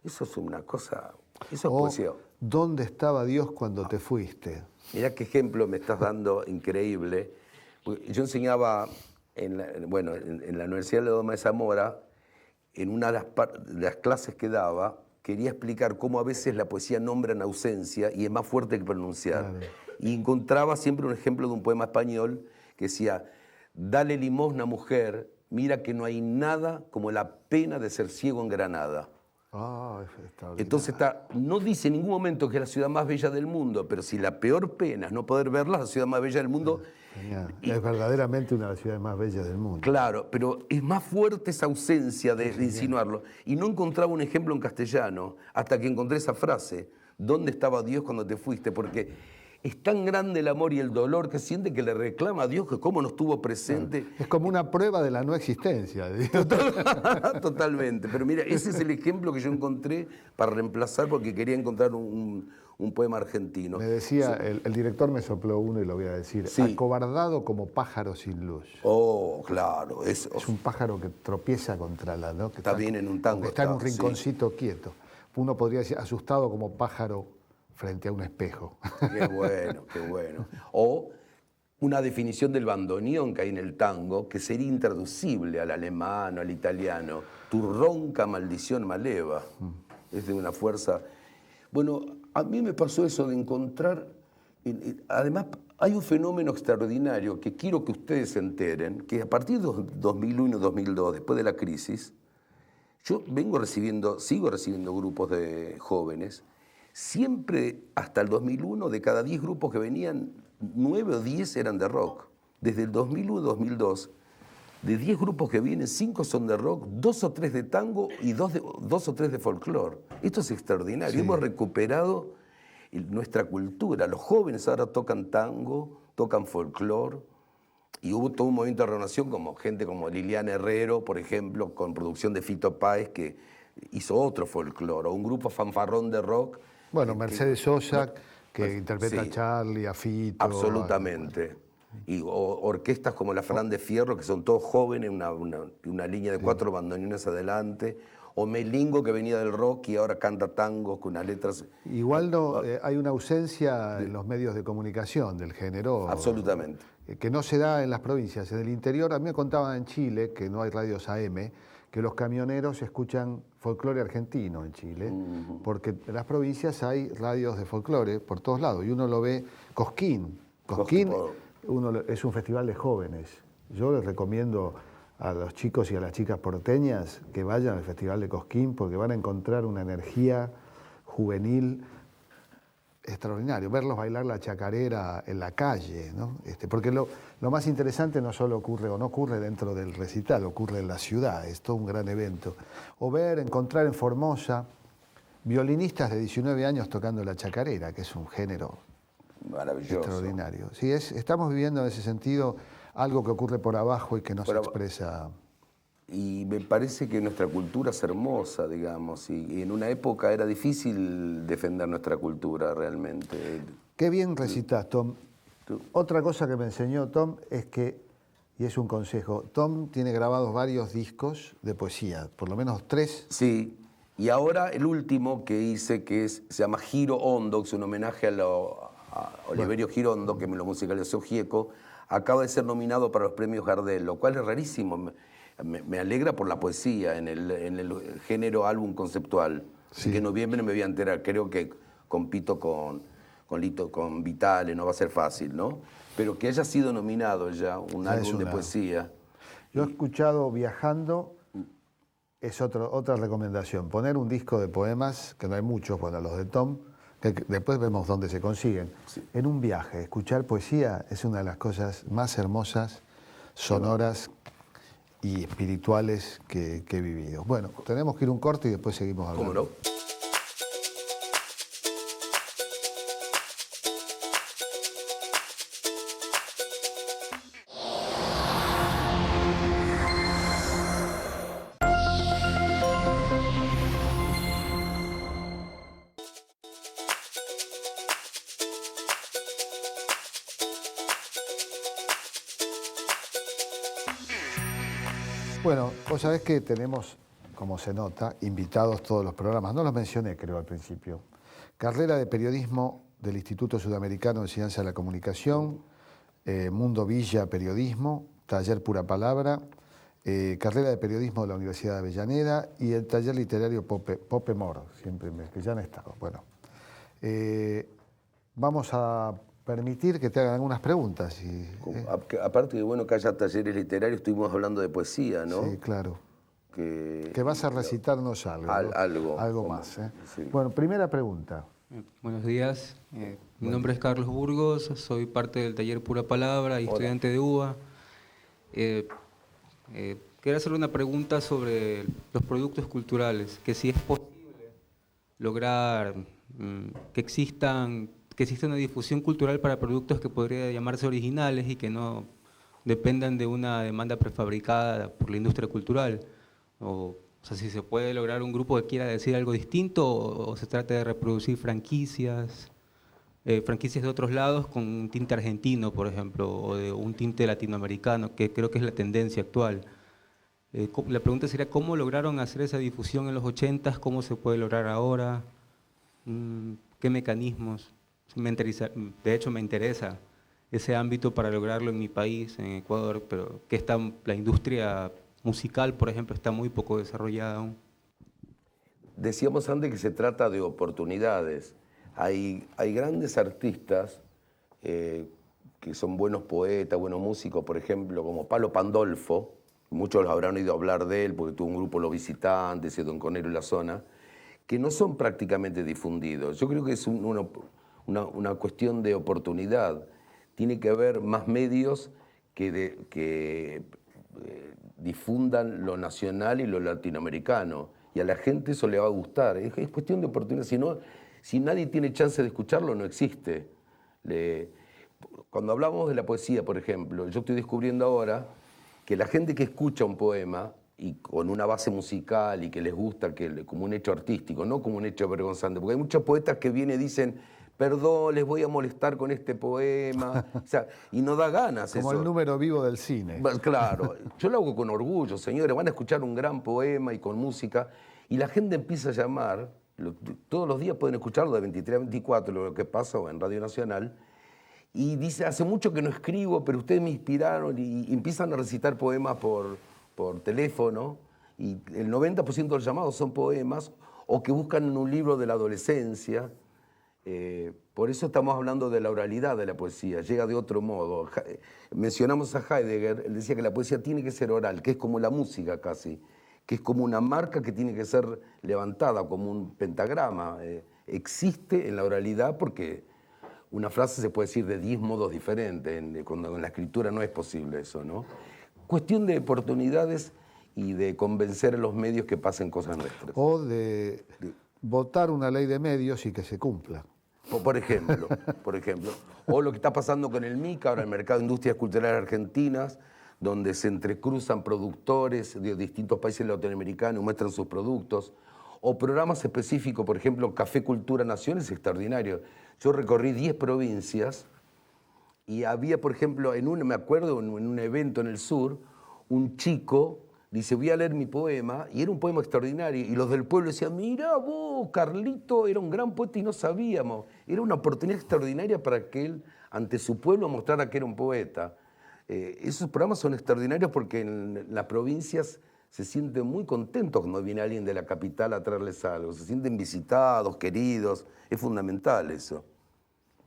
Eso es una cosa, eso es poesía. ¿Dónde estaba Dios cuando te fuiste? Mirá qué ejemplo me estás dando increíble. Yo enseñaba en la Universidad de Doma de Zamora, en una de las clases que daba, quería explicar cómo a veces la poesía nombra en ausencia y es más fuerte que pronunciar. Claro. Y encontraba siempre un ejemplo de un poema español que decía: dale limosna, mujer, mira que no hay nada como la pena de ser ciego en Granada. Entonces no dice en ningún momento que es la ciudad más bella del mundo, pero si la peor pena es no poder verla, la ciudad más bella del mundo... Es verdaderamente una de las ciudades más bellas del mundo. Claro, pero es más fuerte esa ausencia de insinuarlo. Y no encontraba un ejemplo en castellano hasta que encontré esa frase: ¿dónde estaba Dios cuando te fuiste? Porque es tan grande el amor y el dolor que siente que le reclama a Dios que cómo no estuvo presente. Es como una prueba de la no existencia de Dios. Totalmente. Pero mira, ese es el ejemplo que yo encontré para reemplazar, porque quería encontrar un poema argentino. Me decía, el director me sopló uno y lo voy a decir: sí. Acobardado como pájaro sin luz. Oh, claro. Es un pájaro que tropieza contra la... ¿no? Que está bien en un tango. Está en un rinconcito quieto. Uno podría decir asustado como pájaro frente a un espejo. Qué bueno, qué bueno. O una definición del bandoneón que hay en el tango, que sería intraducible al alemán o al italiano: tu ronca maldición maleva. Es de una fuerza... Bueno, a mí me pasó eso de encontrar... Además, hay un fenómeno extraordinario que quiero que ustedes se enteren, que a partir de 2001-2002, después de la crisis, yo sigo recibiendo grupos de jóvenes. Siempre, hasta el 2001, de cada 10 grupos que venían, 9 o 10 eran de rock. Desde el 2001-2002, de 10 grupos que vienen, 5 son de rock, 2 o 3 de tango y 2 o 3 de folclore. Esto es extraordinario. Sí. Hemos recuperado nuestra cultura. Los jóvenes ahora tocan tango, tocan folclore. Y hubo todo un movimiento de renovación, como gente como Liliana Herrero, por ejemplo, con producción de Fito Páez, que hizo otro folclore, o un grupo fanfarrón de rock. Bueno, Mercedes Sosa, que interpreta sí, a Charlie, a Fito. absolutamente. Y orquestas como la Fernández Fierro, que son todos jóvenes, una línea de 4 bandoneones adelante. O Melingo, que venía del rock y ahora canta tangos con unas letras. Igual no, hay una ausencia en los medios de comunicación del género. Absolutamente. Que no se da en las provincias. En el interior, a mí me contaban en Chile, que no hay radios AM, que los camioneros escuchan folclore argentino en Chile, porque en las provincias hay radios de folclore por todos lados, y uno lo ve. Cosquín es un festival de jóvenes. Yo les recomiendo a los chicos y a las chicas porteñas que vayan al Festival de Cosquín, porque van a encontrar una energía juvenil extraordinario, verlos bailar la chacarera en la calle, ¿no? Porque lo más interesante no solo ocurre o no ocurre dentro del recital, ocurre en la ciudad, es todo un gran evento. O encontrar en Formosa violinistas de 19 años tocando la chacarera, que es un género maravilloso, extraordinario. Sí, estamos viviendo en ese sentido algo que ocurre por abajo y que no se expresa. Y me parece que nuestra cultura es hermosa, digamos, y en una época era difícil defender nuestra cultura realmente. Qué bien recitas, Tom. Otra cosa que me enseñó Tom es que, y es un consejo, Tom tiene grabados varios discos de poesía, por lo menos 3. Sí, y ahora el último que hice, se llama Giro Hondo, que es un homenaje a Oliverio Girondo, que me lo musicalizó Gieco, acaba de ser nominado para los premios Gardel, lo cual es rarísimo. Me alegra por la poesía en el género álbum conceptual. Sí. Así que en noviembre me voy a enterar. Creo que compito con Vitale, no va a ser fácil, ¿no? Pero que haya sido nominado ya un álbum de poesía. Yo he escuchado viajando, es otra recomendación, poner un disco de poemas, que no hay muchos, bueno, los de Tom, que después vemos dónde se consiguen. Sí. En un viaje, escuchar poesía es una de las cosas más hermosas, sonoras y espirituales que he vivido. Bueno, tenemos que ir un corte y después seguimos hablando. ¿Cómo no? Bueno, vos sabés que tenemos, como se nota, invitados todos los programas. No los mencioné, creo, al principio. Carrera de Periodismo del Instituto Sudamericano de Enseñanza de la Comunicación, Mundo Villa Periodismo, Taller Pura Palabra, Carrera de Periodismo de la Universidad de Avellaneda y el Taller Literario Pope Moro, que ya han estado. Bueno, vamos a permitir que te hagan algunas preguntas. Aparte de bueno que haya talleres literarios, estuvimos hablando de poesía, ¿no? Sí, claro. Que vas a recitarnos algo. Algo más. Sí. Bueno, primera pregunta. Buenos días. Mi nombre es Carlos Burgos, soy parte del Taller Pura Palabra y estudiante de UBA. Quería hacerle una pregunta sobre los productos culturales, que si es posible lograr que exista una difusión cultural para productos que podría llamarse originales y que no dependan de una demanda prefabricada por la industria cultural. O sea, si se puede lograr un grupo que quiera decir algo distinto o se trata de reproducir franquicias de otros lados con un tinte argentino, por ejemplo, o de un tinte latinoamericano, que creo que es la tendencia actual. La pregunta sería, ¿cómo lograron hacer esa difusión en los 80s? ¿Cómo se puede lograr ahora? ¿Qué mecanismos? De hecho, me interesa ese ámbito para lograrlo en mi país, en Ecuador, pero que la industria musical, por ejemplo, está muy poco desarrollada aún. Decíamos antes que se trata de oportunidades. Hay grandes artistas que son buenos poetas, buenos músicos, por ejemplo, como Palo Pandolfo. Muchos habrán oído hablar de él porque tuvo un grupo Los Visitantes y Don Conero y la Zona, que no son prácticamente difundidos. Yo creo que es una cuestión de oportunidad. Tiene que haber más medios que difundan lo nacional y lo latinoamericano. Y a la gente eso le va a gustar. Es cuestión de oportunidad. Si nadie tiene chance de escucharlo, no existe. cuando hablamos de la poesía, por ejemplo, yo estoy descubriendo ahora que la gente que escucha un poema y con una base musical y que les gusta como un hecho artístico, no como un hecho vergonzante, porque hay muchos poetas que vienen y dicen, perdón, les voy a molestar con este poema, o sea, y no da ganas como eso. el número vivo del cine. Claro, yo lo hago con orgullo, señores, van a escuchar un gran poema y con música, y la gente empieza a llamar, todos los días pueden escucharlo de 23 a 24, lo que pasa en Radio Nacional, y dice, hace mucho que no escribo, pero ustedes me inspiraron, y empiezan a recitar poemas por teléfono, y el 90% de los llamados son poemas, o que buscan en un libro de la adolescencia. Por eso estamos hablando de la oralidad de la poesía, llega de otro modo. Mencionamos a Heidegger, él decía que la poesía tiene que ser oral, que es como la música casi, que es como una marca que tiene que ser levantada, como un pentagrama. Existe en la oralidad porque una frase se puede decir de 10 modos diferentes, cuando en la escritura no es posible eso, ¿no? Cuestión de oportunidades y de convencer a los medios que pasen cosas nuestras. O de votar una ley de medios y que se cumpla. Por ejemplo. O lo que está pasando con el MICA, ahora el Mercado de Industrias Culturales Argentinas, donde se entrecruzan productores de distintos países latinoamericanos y muestran sus productos. O programas específicos, por ejemplo, Café Cultura Nación es extraordinario. Yo recorrí 10 provincias y había, por ejemplo, me acuerdo, en un evento en el sur, un chico dice, voy a leer mi poema, y era un poema extraordinario, y los del pueblo decían, mira vos, Carlito era un gran poeta y no sabíamos. Era una oportunidad extraordinaria para que él, ante su pueblo, mostrara que era un poeta. Esos programas son extraordinarios porque en las provincias se sienten muy contentos cuando viene alguien de la capital a traerles algo, se sienten visitados, queridos, es fundamental eso.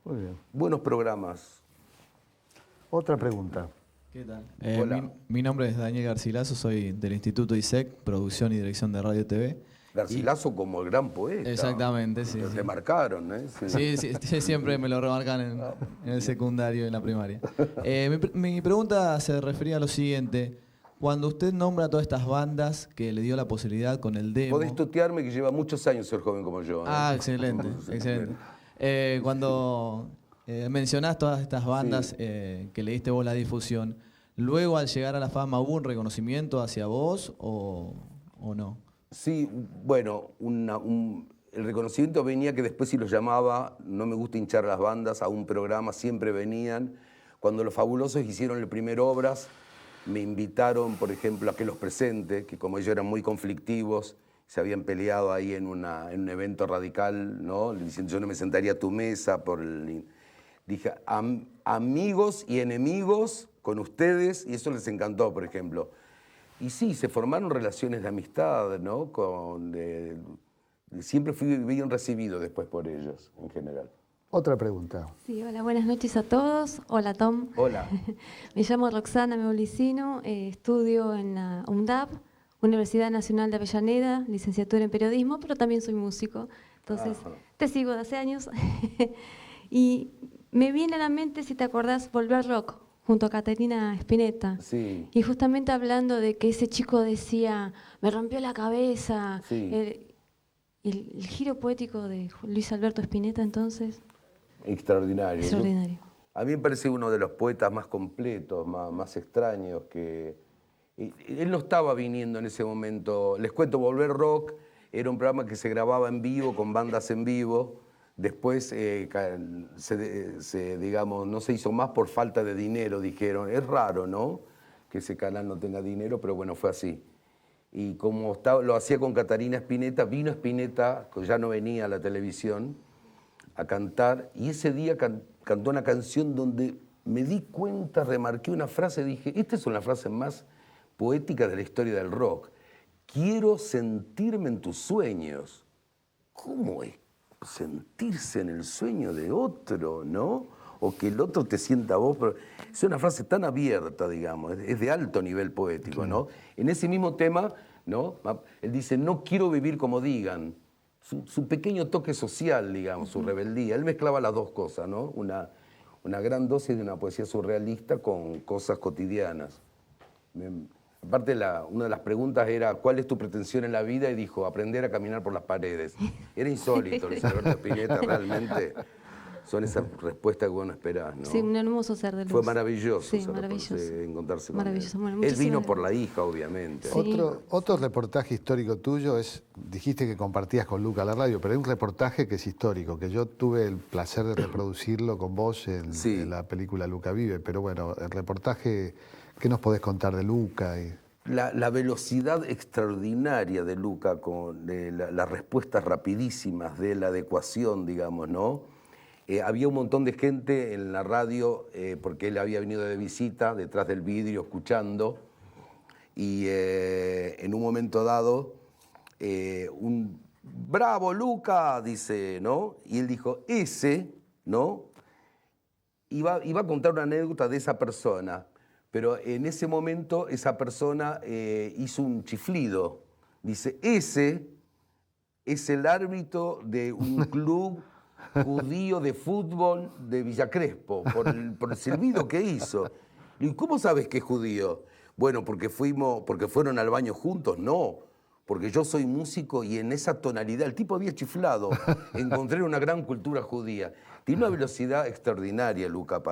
Muy bien. Buenos programas. Otra pregunta. ¿Qué tal? Hola. Mi nombre es Daniel Garcilaso, soy del Instituto ISEC, Producción y Dirección de Radio TV. Garcilaso como el gran poeta. Exactamente, sí. Te marcaron, ¿eh? Sí, siempre me lo remarcan en el secundario y en la primaria. Mi pregunta se refería a lo siguiente. Cuando usted nombra todas estas bandas que le dio la posibilidad con el demo... Podés tutearme que lleva muchos años ser joven como yo. Ah, excelente, excelente. Cuando mencionás todas estas bandas que le diste vos la difusión, luego al llegar a la fama, ¿hubo un reconocimiento hacia vos o no? Sí, bueno, el reconocimiento venía que después si los llamaba, no me gusta hinchar las bandas, a un programa siempre venían. Cuando los Fabulosos hicieron el primer Obras, me invitaron, por ejemplo, a que los presente, que como ellos eran muy conflictivos, se habían peleado ahí en un evento radical, ¿no? Diciendo, yo no me sentaría a tu mesa por Dije, amigos y enemigos con ustedes, y eso les encantó, por ejemplo. Y sí, se formaron relaciones de amistad, ¿no? Siempre fui bien recibido después por ellos, en general. Otra pregunta. Sí, hola, buenas noches a todos. Hola, Tom. Hola. Me llamo Roxana Meulicino, estudio en la UNDAP, Universidad Nacional de Avellaneda, licenciatura en periodismo, pero también soy músico. Entonces, te sigo de hace años. Y me viene a la mente, si te acordás, Volver Rock, junto a Caterina Spinetta. Sí. Y justamente hablando de que ese chico decía, me rompió la cabeza. Sí. El giro poético de Luis Alberto Spinetta, entonces... Extraordinario. Extraordinario. A mí me parece uno de los poetas más completos, más extraños, que él no estaba viniendo en ese momento. Les cuento, Volver Rock era un programa que se grababa en vivo, con bandas en vivo. Después, digamos, no se hizo más por falta de dinero, dijeron. Es raro, ¿no?, que ese canal no tenga dinero, pero bueno, fue así. Y como lo hacía con Caterina Spinetta, vino Spinetta, que ya no venía a la televisión, a cantar, y ese día cantó una canción donde me di cuenta, remarqué una frase, dije, esta es una frase más poética de la historia del rock. Quiero sentirme en tus sueños. ¿Cómo es sentirse en el sueño de otro, no? O que el otro te sienta a vos. Pero es una frase tan abierta, digamos, es de alto nivel poético, ¿no? En ese mismo tema, ¿no?, él dice, no quiero vivir como digan. Su pequeño toque social, digamos, su rebeldía. Él mezclaba las dos cosas, ¿no? Una gran dosis de una poesía surrealista con cosas cotidianas. Aparte, una de las preguntas era, ¿cuál es tu pretensión en la vida? Y dijo, aprender a caminar por las paredes. Era insólito, Luis Alberto Spinetta, realmente. Son esas respuestas que vos no esperás, ¿no? Sí, un hermoso ser de luz. Fue maravilloso, Sí, maravilloso. encontrarse con Maravilloso. él. Bueno, Él muchísimas vino gracias. por la hija, obviamente. Sí. Otro reportaje histórico tuyo es, dijiste que compartías con Luca la radio, pero hay un reportaje que es histórico, que yo tuve el placer de reproducirlo con vos en la película Luca Vive, pero bueno, el reportaje, ¿qué nos podés contar de Luca? La velocidad extraordinaria de Luca, con las respuestas rapidísimas de la adecuación, digamos, ¿no? Había un montón de gente en la radio, porque él había venido de visita, detrás del vidrio, escuchando, y en un momento dado, un ¡bravo, Luca!, dice, ¿no? Y él dijo, ese, ¿no? Iba a contar una anécdota de esa persona, pero en ese momento esa persona hizo un chiflido. Dice, ese es el árbitro de un club judío de fútbol de Villa Crespo, por el silbido que hizo. ¿Y cómo sabes que es judío? Bueno, porque fueron al baño juntos. No, porque yo soy músico y en esa tonalidad, el tipo había chiflado, encontré una gran cultura judía. Tiene una velocidad extraordinaria, Luca,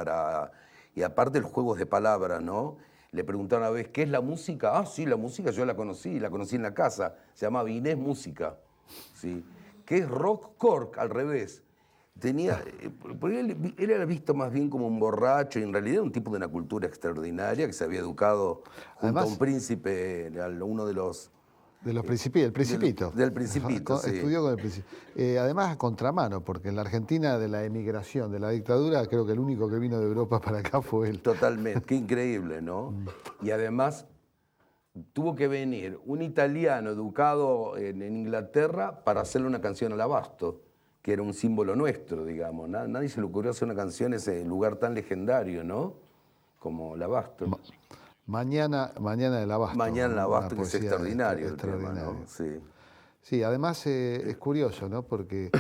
y aparte los juegos de palabras, ¿no? Le preguntaron una vez, ¿qué es la música? Ah, sí, la música yo la conocí en la casa, se llamaba Inés Música, ¿sí? ¿Qué es rock cork? Al revés. Porque él era visto más bien como un borracho y en realidad un tipo de una cultura extraordinaria que se había educado junto a un príncipe, uno de los... El Principito. Del Principito, sí. Estudió con el Principito. Además, a contramano, porque en la Argentina de la emigración, de la dictadura, creo que el único que vino de Europa para acá fue él. Totalmente, qué increíble, ¿no? Y además tuvo que venir un italiano educado en Inglaterra para hacerle una canción al Abasto, que era un símbolo nuestro, digamos. Nadie se le ocurrió hacer una canción en ese lugar tan legendario, ¿no? Como el Abasto. Mañana del Abasto. Mañana el Abasto, que es extraordinario el tema, ¿no? Sí. Sí, además es curioso, ¿no? Porque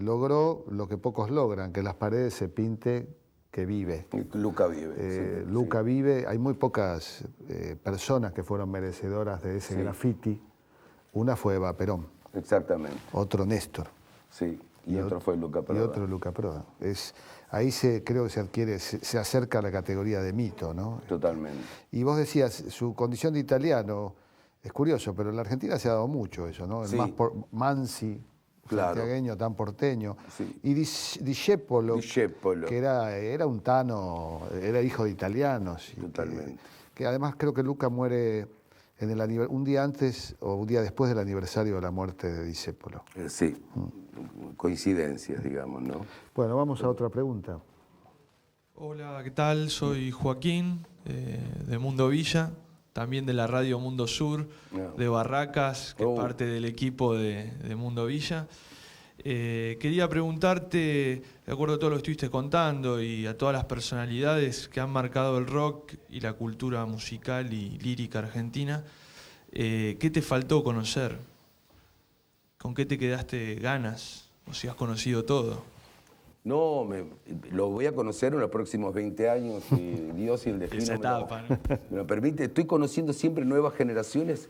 logró lo que pocos logran, que las paredes se pinte que vive. Luca vive. Luca vive. Hay muy pocas personas que fueron merecedoras de ese graffiti. Una fue Eva Perón. Exactamente. Otro Néstor. Sí, y otro fue Luca Prodan. Y otro Luca Prodan. Ahí creo que se acerca a la categoría de mito, ¿no? Totalmente. Y vos decías, su condición de italiano, es curioso, pero en la Argentina se ha dado mucho eso, ¿no? Sí. Mansi, claro, santiagueño, tan porteño. Sí. Y Discepolo, que era un tano, era hijo de italianos. Totalmente. Que además creo que Luca muere un día antes o un día después del aniversario de la muerte de Discepolo. Sí, coincidencias, digamos, ¿no? Bueno, vamos a otra pregunta. Hola, ¿qué tal? Soy Joaquín, de Mundo Villa, también de la radio Mundo Sur, de Barracas, que es parte del equipo de Mundo Villa. Quería preguntarte, de acuerdo a todo lo que estuviste contando y a todas las personalidades que han marcado el rock y la cultura musical y lírica argentina, ¿qué te faltó conocer? ¿Con qué te quedaste ganas? ¿O si has conocido todo? No, lo voy a conocer en los próximos 20 años, si Dios y el destino Esa etapa, ¿no? me lo permite. Estoy conociendo siempre nuevas generaciones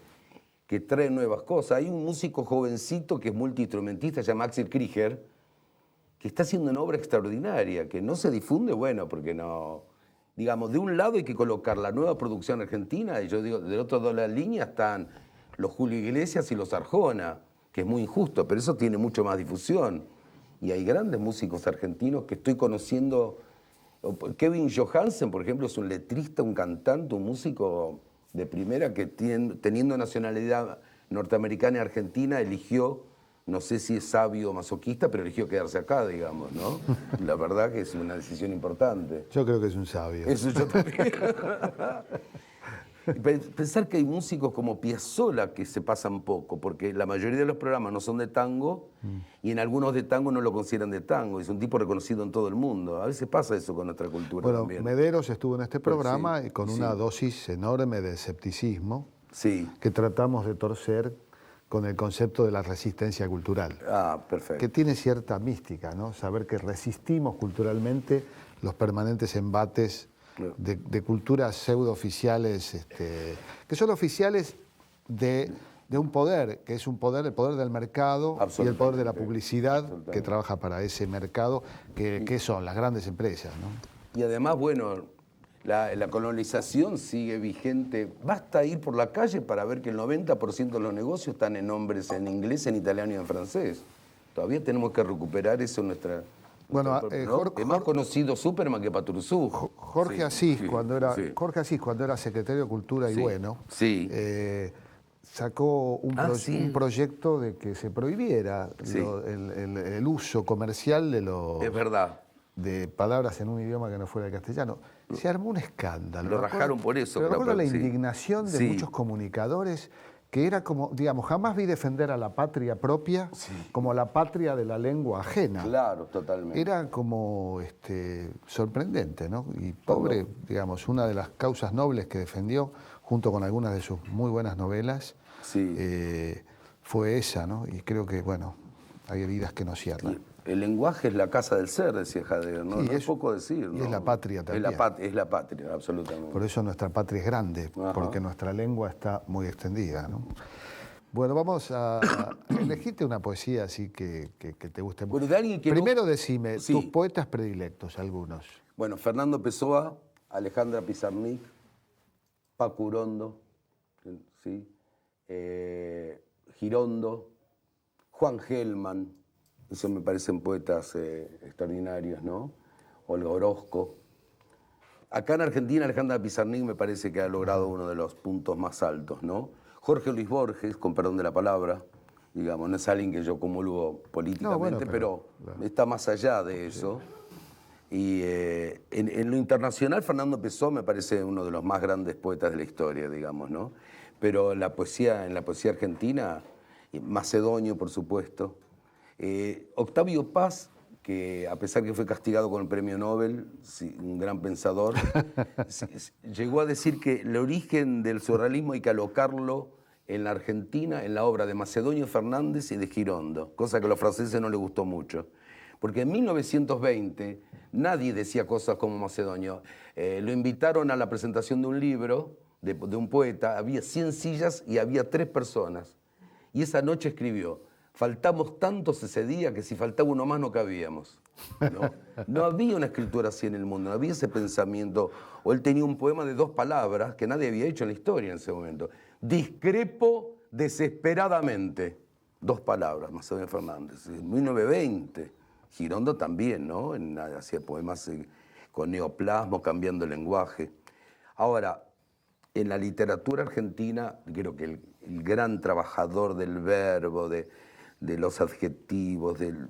que traen nuevas cosas. Hay un músico jovencito que es multiinstrumentista, se llama Axel Krieger, que está haciendo una obra extraordinaria, que no se difunde, bueno, porque no... Digamos, de un lado hay que colocar la nueva producción argentina, y yo digo, del otro lado de la línea están los Julio Iglesias y los Arjona, que es muy injusto, pero eso tiene mucho más difusión. Y hay grandes músicos argentinos que estoy conociendo. Kevin Johansen, por ejemplo, es un letrista, un cantante, un músico de primera que teniendo nacionalidad norteamericana y argentina eligió, no sé si es sabio o masoquista, pero eligió quedarse acá, digamos, ¿no? La verdad que es una decisión importante. Yo creo que es un sabio. Eso yo también. Pensar que hay músicos como Piazzolla que se pasan poco, porque la mayoría de los programas no son de tango y en algunos de tango no lo consideran de tango. Es un tipo reconocido en todo el mundo. A veces pasa eso con nuestra cultura también. Mederos estuvo en este programa y con sí. una dosis enorme de escepticismo Sí. que tratamos de torcer con el concepto de la resistencia cultural. Ah, perfecto. Que tiene cierta mística, ¿no? Saber que resistimos culturalmente los permanentes embates de culturas pseudo-oficiales, que son oficiales de de un poder, que es un poder, el poder del mercado y el poder de la publicidad que trabaja para ese mercado, que son las grandes empresas, ¿no? Y además, bueno, la colonización sigue vigente. Basta ir por la calle para ver que el 90% de los negocios están en nombres en inglés, en italiano y en francés. Todavía tenemos que recuperar eso en nuestra... Bueno, es más conocido Superman que Paturuzú. Jorge Asís, cuando era secretario de Cultura y sacó un proyecto de que se prohibiera el uso comercial de los... Es verdad. De palabras en un idioma que no fuera el castellano. Se armó un escándalo. Lo rajaron por eso. Pero recuerdo la indignación de muchos comunicadores, que era como, digamos, jamás vi defender a la patria propia como la patria de la lengua ajena. Claro, totalmente. Era como sorprendente, ¿no? Y pobre, digamos, una de las causas nobles que defendió, junto con algunas de sus muy buenas novelas, fue esa, ¿no? Y creo que, bueno, hay heridas que no cierran. El lenguaje es la casa del ser, decía Heidegger, ¿no? No es poco decir, ¿no? Y es la patria también. Es la patria, absolutamente. Por eso nuestra patria es grande, porque nuestra lengua está muy extendida, ¿no? Bueno, vamos a elegirte una poesía así que te guste mucho. Bueno, de alguien que primero decime, tus poetas predilectos, algunos. Bueno, Fernando Pessoa, Alejandra Pizarnik, Paco Urondo, Girondo, Juan Gelman. Eso me parecen poetas extraordinarios, ¿no? Olga Orozco. Acá en Argentina, Alejandra Pizarnik me parece que ha logrado uno de los puntos más altos, ¿no? Jorge Luis Borges, con perdón de la palabra, digamos, no es alguien que yo comulgo políticamente, pero está más allá de eso. Y en lo internacional, Fernando Pessoa me parece uno de los más grandes poetas de la historia, digamos, ¿no? Pero en la poesía argentina, Macedonio, por supuesto. Octavio Paz, que a pesar que fue castigado con el premio Nobel, un gran pensador, llegó a decir que el origen del surrealismo hay que alocarlo en la Argentina, en la obra de Macedonio Fernández y de Girondo, cosa que a los franceses no les gustó mucho. Porque en 1920 nadie decía cosas como Macedonio. Lo invitaron a la presentación de un libro de un poeta, había 100 sillas y había 3 personas. Y esa noche escribió: faltamos tantos ese día que si faltaba uno más no cabíamos. No había una escritura así en el mundo, no había ese pensamiento. O él tenía un poema de 2 palabras que nadie había hecho en la historia en ese momento. Discrepo desesperadamente. 2 palabras, Macedonio Fernández. En 1920. Girondo también, ¿no? Hacía poemas con neoplasmo, cambiando el lenguaje. Ahora, en la literatura argentina, creo que el gran trabajador del verbo, de los adjetivos, del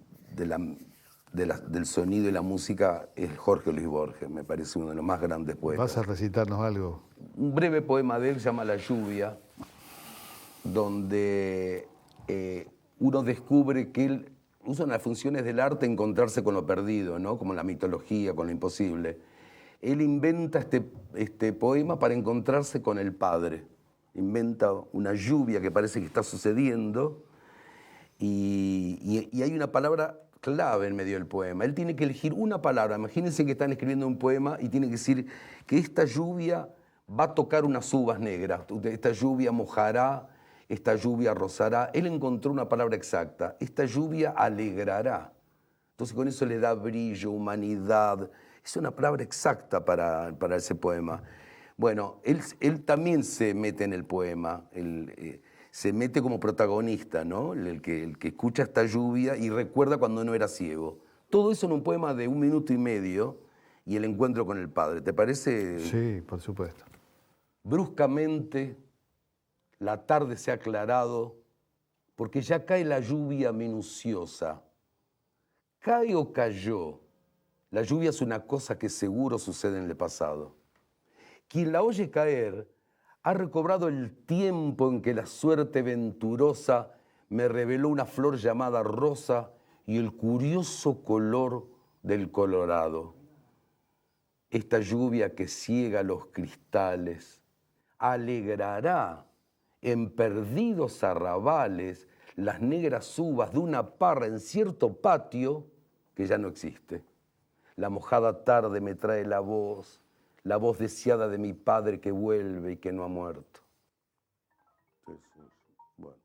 sonido y la música es Jorge Luis Borges, me parece uno de los más grandes poetas. ¿Vas a recitarnos algo? Un breve poema de él se llama La lluvia, donde uno descubre que él usa las funciones del arte encontrarse con lo perdido, ¿no? Como la mitología, con lo imposible. Él inventa este poema para encontrarse con el Padre. Inventa una lluvia que parece que está sucediendo y hay una palabra clave en medio del poema. Él tiene que elegir una palabra. Imagínense que están escribiendo un poema y tiene que decir que esta lluvia va a tocar unas uvas negras, esta lluvia mojará, esta lluvia rozará. Él encontró una palabra exacta: esta lluvia alegrará. Entonces con eso le da brillo, humanidad. Es una palabra exacta para ese poema. Bueno, él también se mete en el poema, se mete como protagonista, ¿no? El que escucha esta lluvia y recuerda cuando no era ciego. Todo eso en un poema de 1 minuto y medio y el encuentro con el Padre. ¿Te parece? Sí, por supuesto. Bruscamente, la tarde se ha aclarado porque ya cae la lluvia minuciosa. ¿Cae o cayó? La lluvia es una cosa que seguro sucede en el pasado. Quien la oye caer ha recobrado el tiempo en que la suerte venturosa me reveló una flor llamada rosa y el curioso color del colorado. Esta lluvia que ciega los cristales alegrará en perdidos arrabales las negras uvas de una parra en cierto patio que ya no existe. La mojada tarde me trae la voz deseada de mi padre que vuelve y que no ha muerto. Bueno.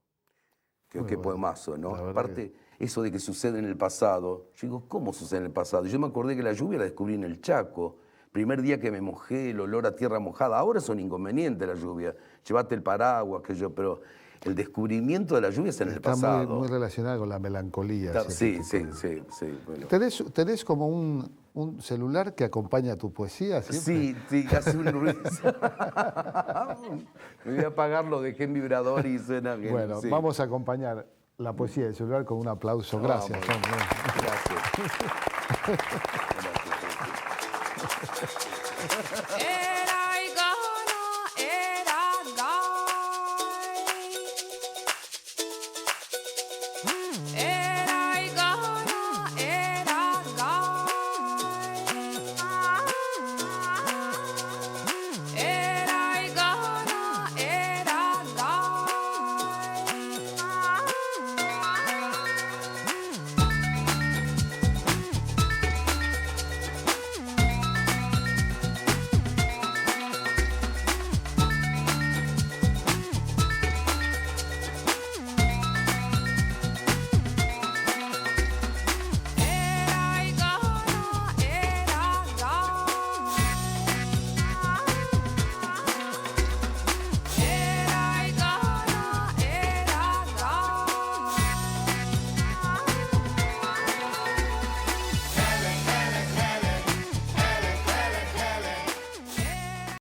qué poemazo, ¿no? Aparte, eso de que sucede en el pasado, yo digo, ¿cómo sucede en el pasado? Yo me acordé que la lluvia la descubrí en el Chaco. Primer día que me mojé, el olor a tierra mojada. Ahora es un inconveniente la lluvia. Llevate el paraguas, pero el descubrimiento de la lluvia es en el pasado. Está muy relacionado con la melancolía. Sí. Bueno. ¿Tenés como un celular que acompaña a tu poesía siempre? Sí, hace un ruido. Me voy a apagar, lo dejé en vibrador y suena bien. Bueno, vamos a acompañar la poesía del celular con un aplauso. Gracias, Tom. Gracias.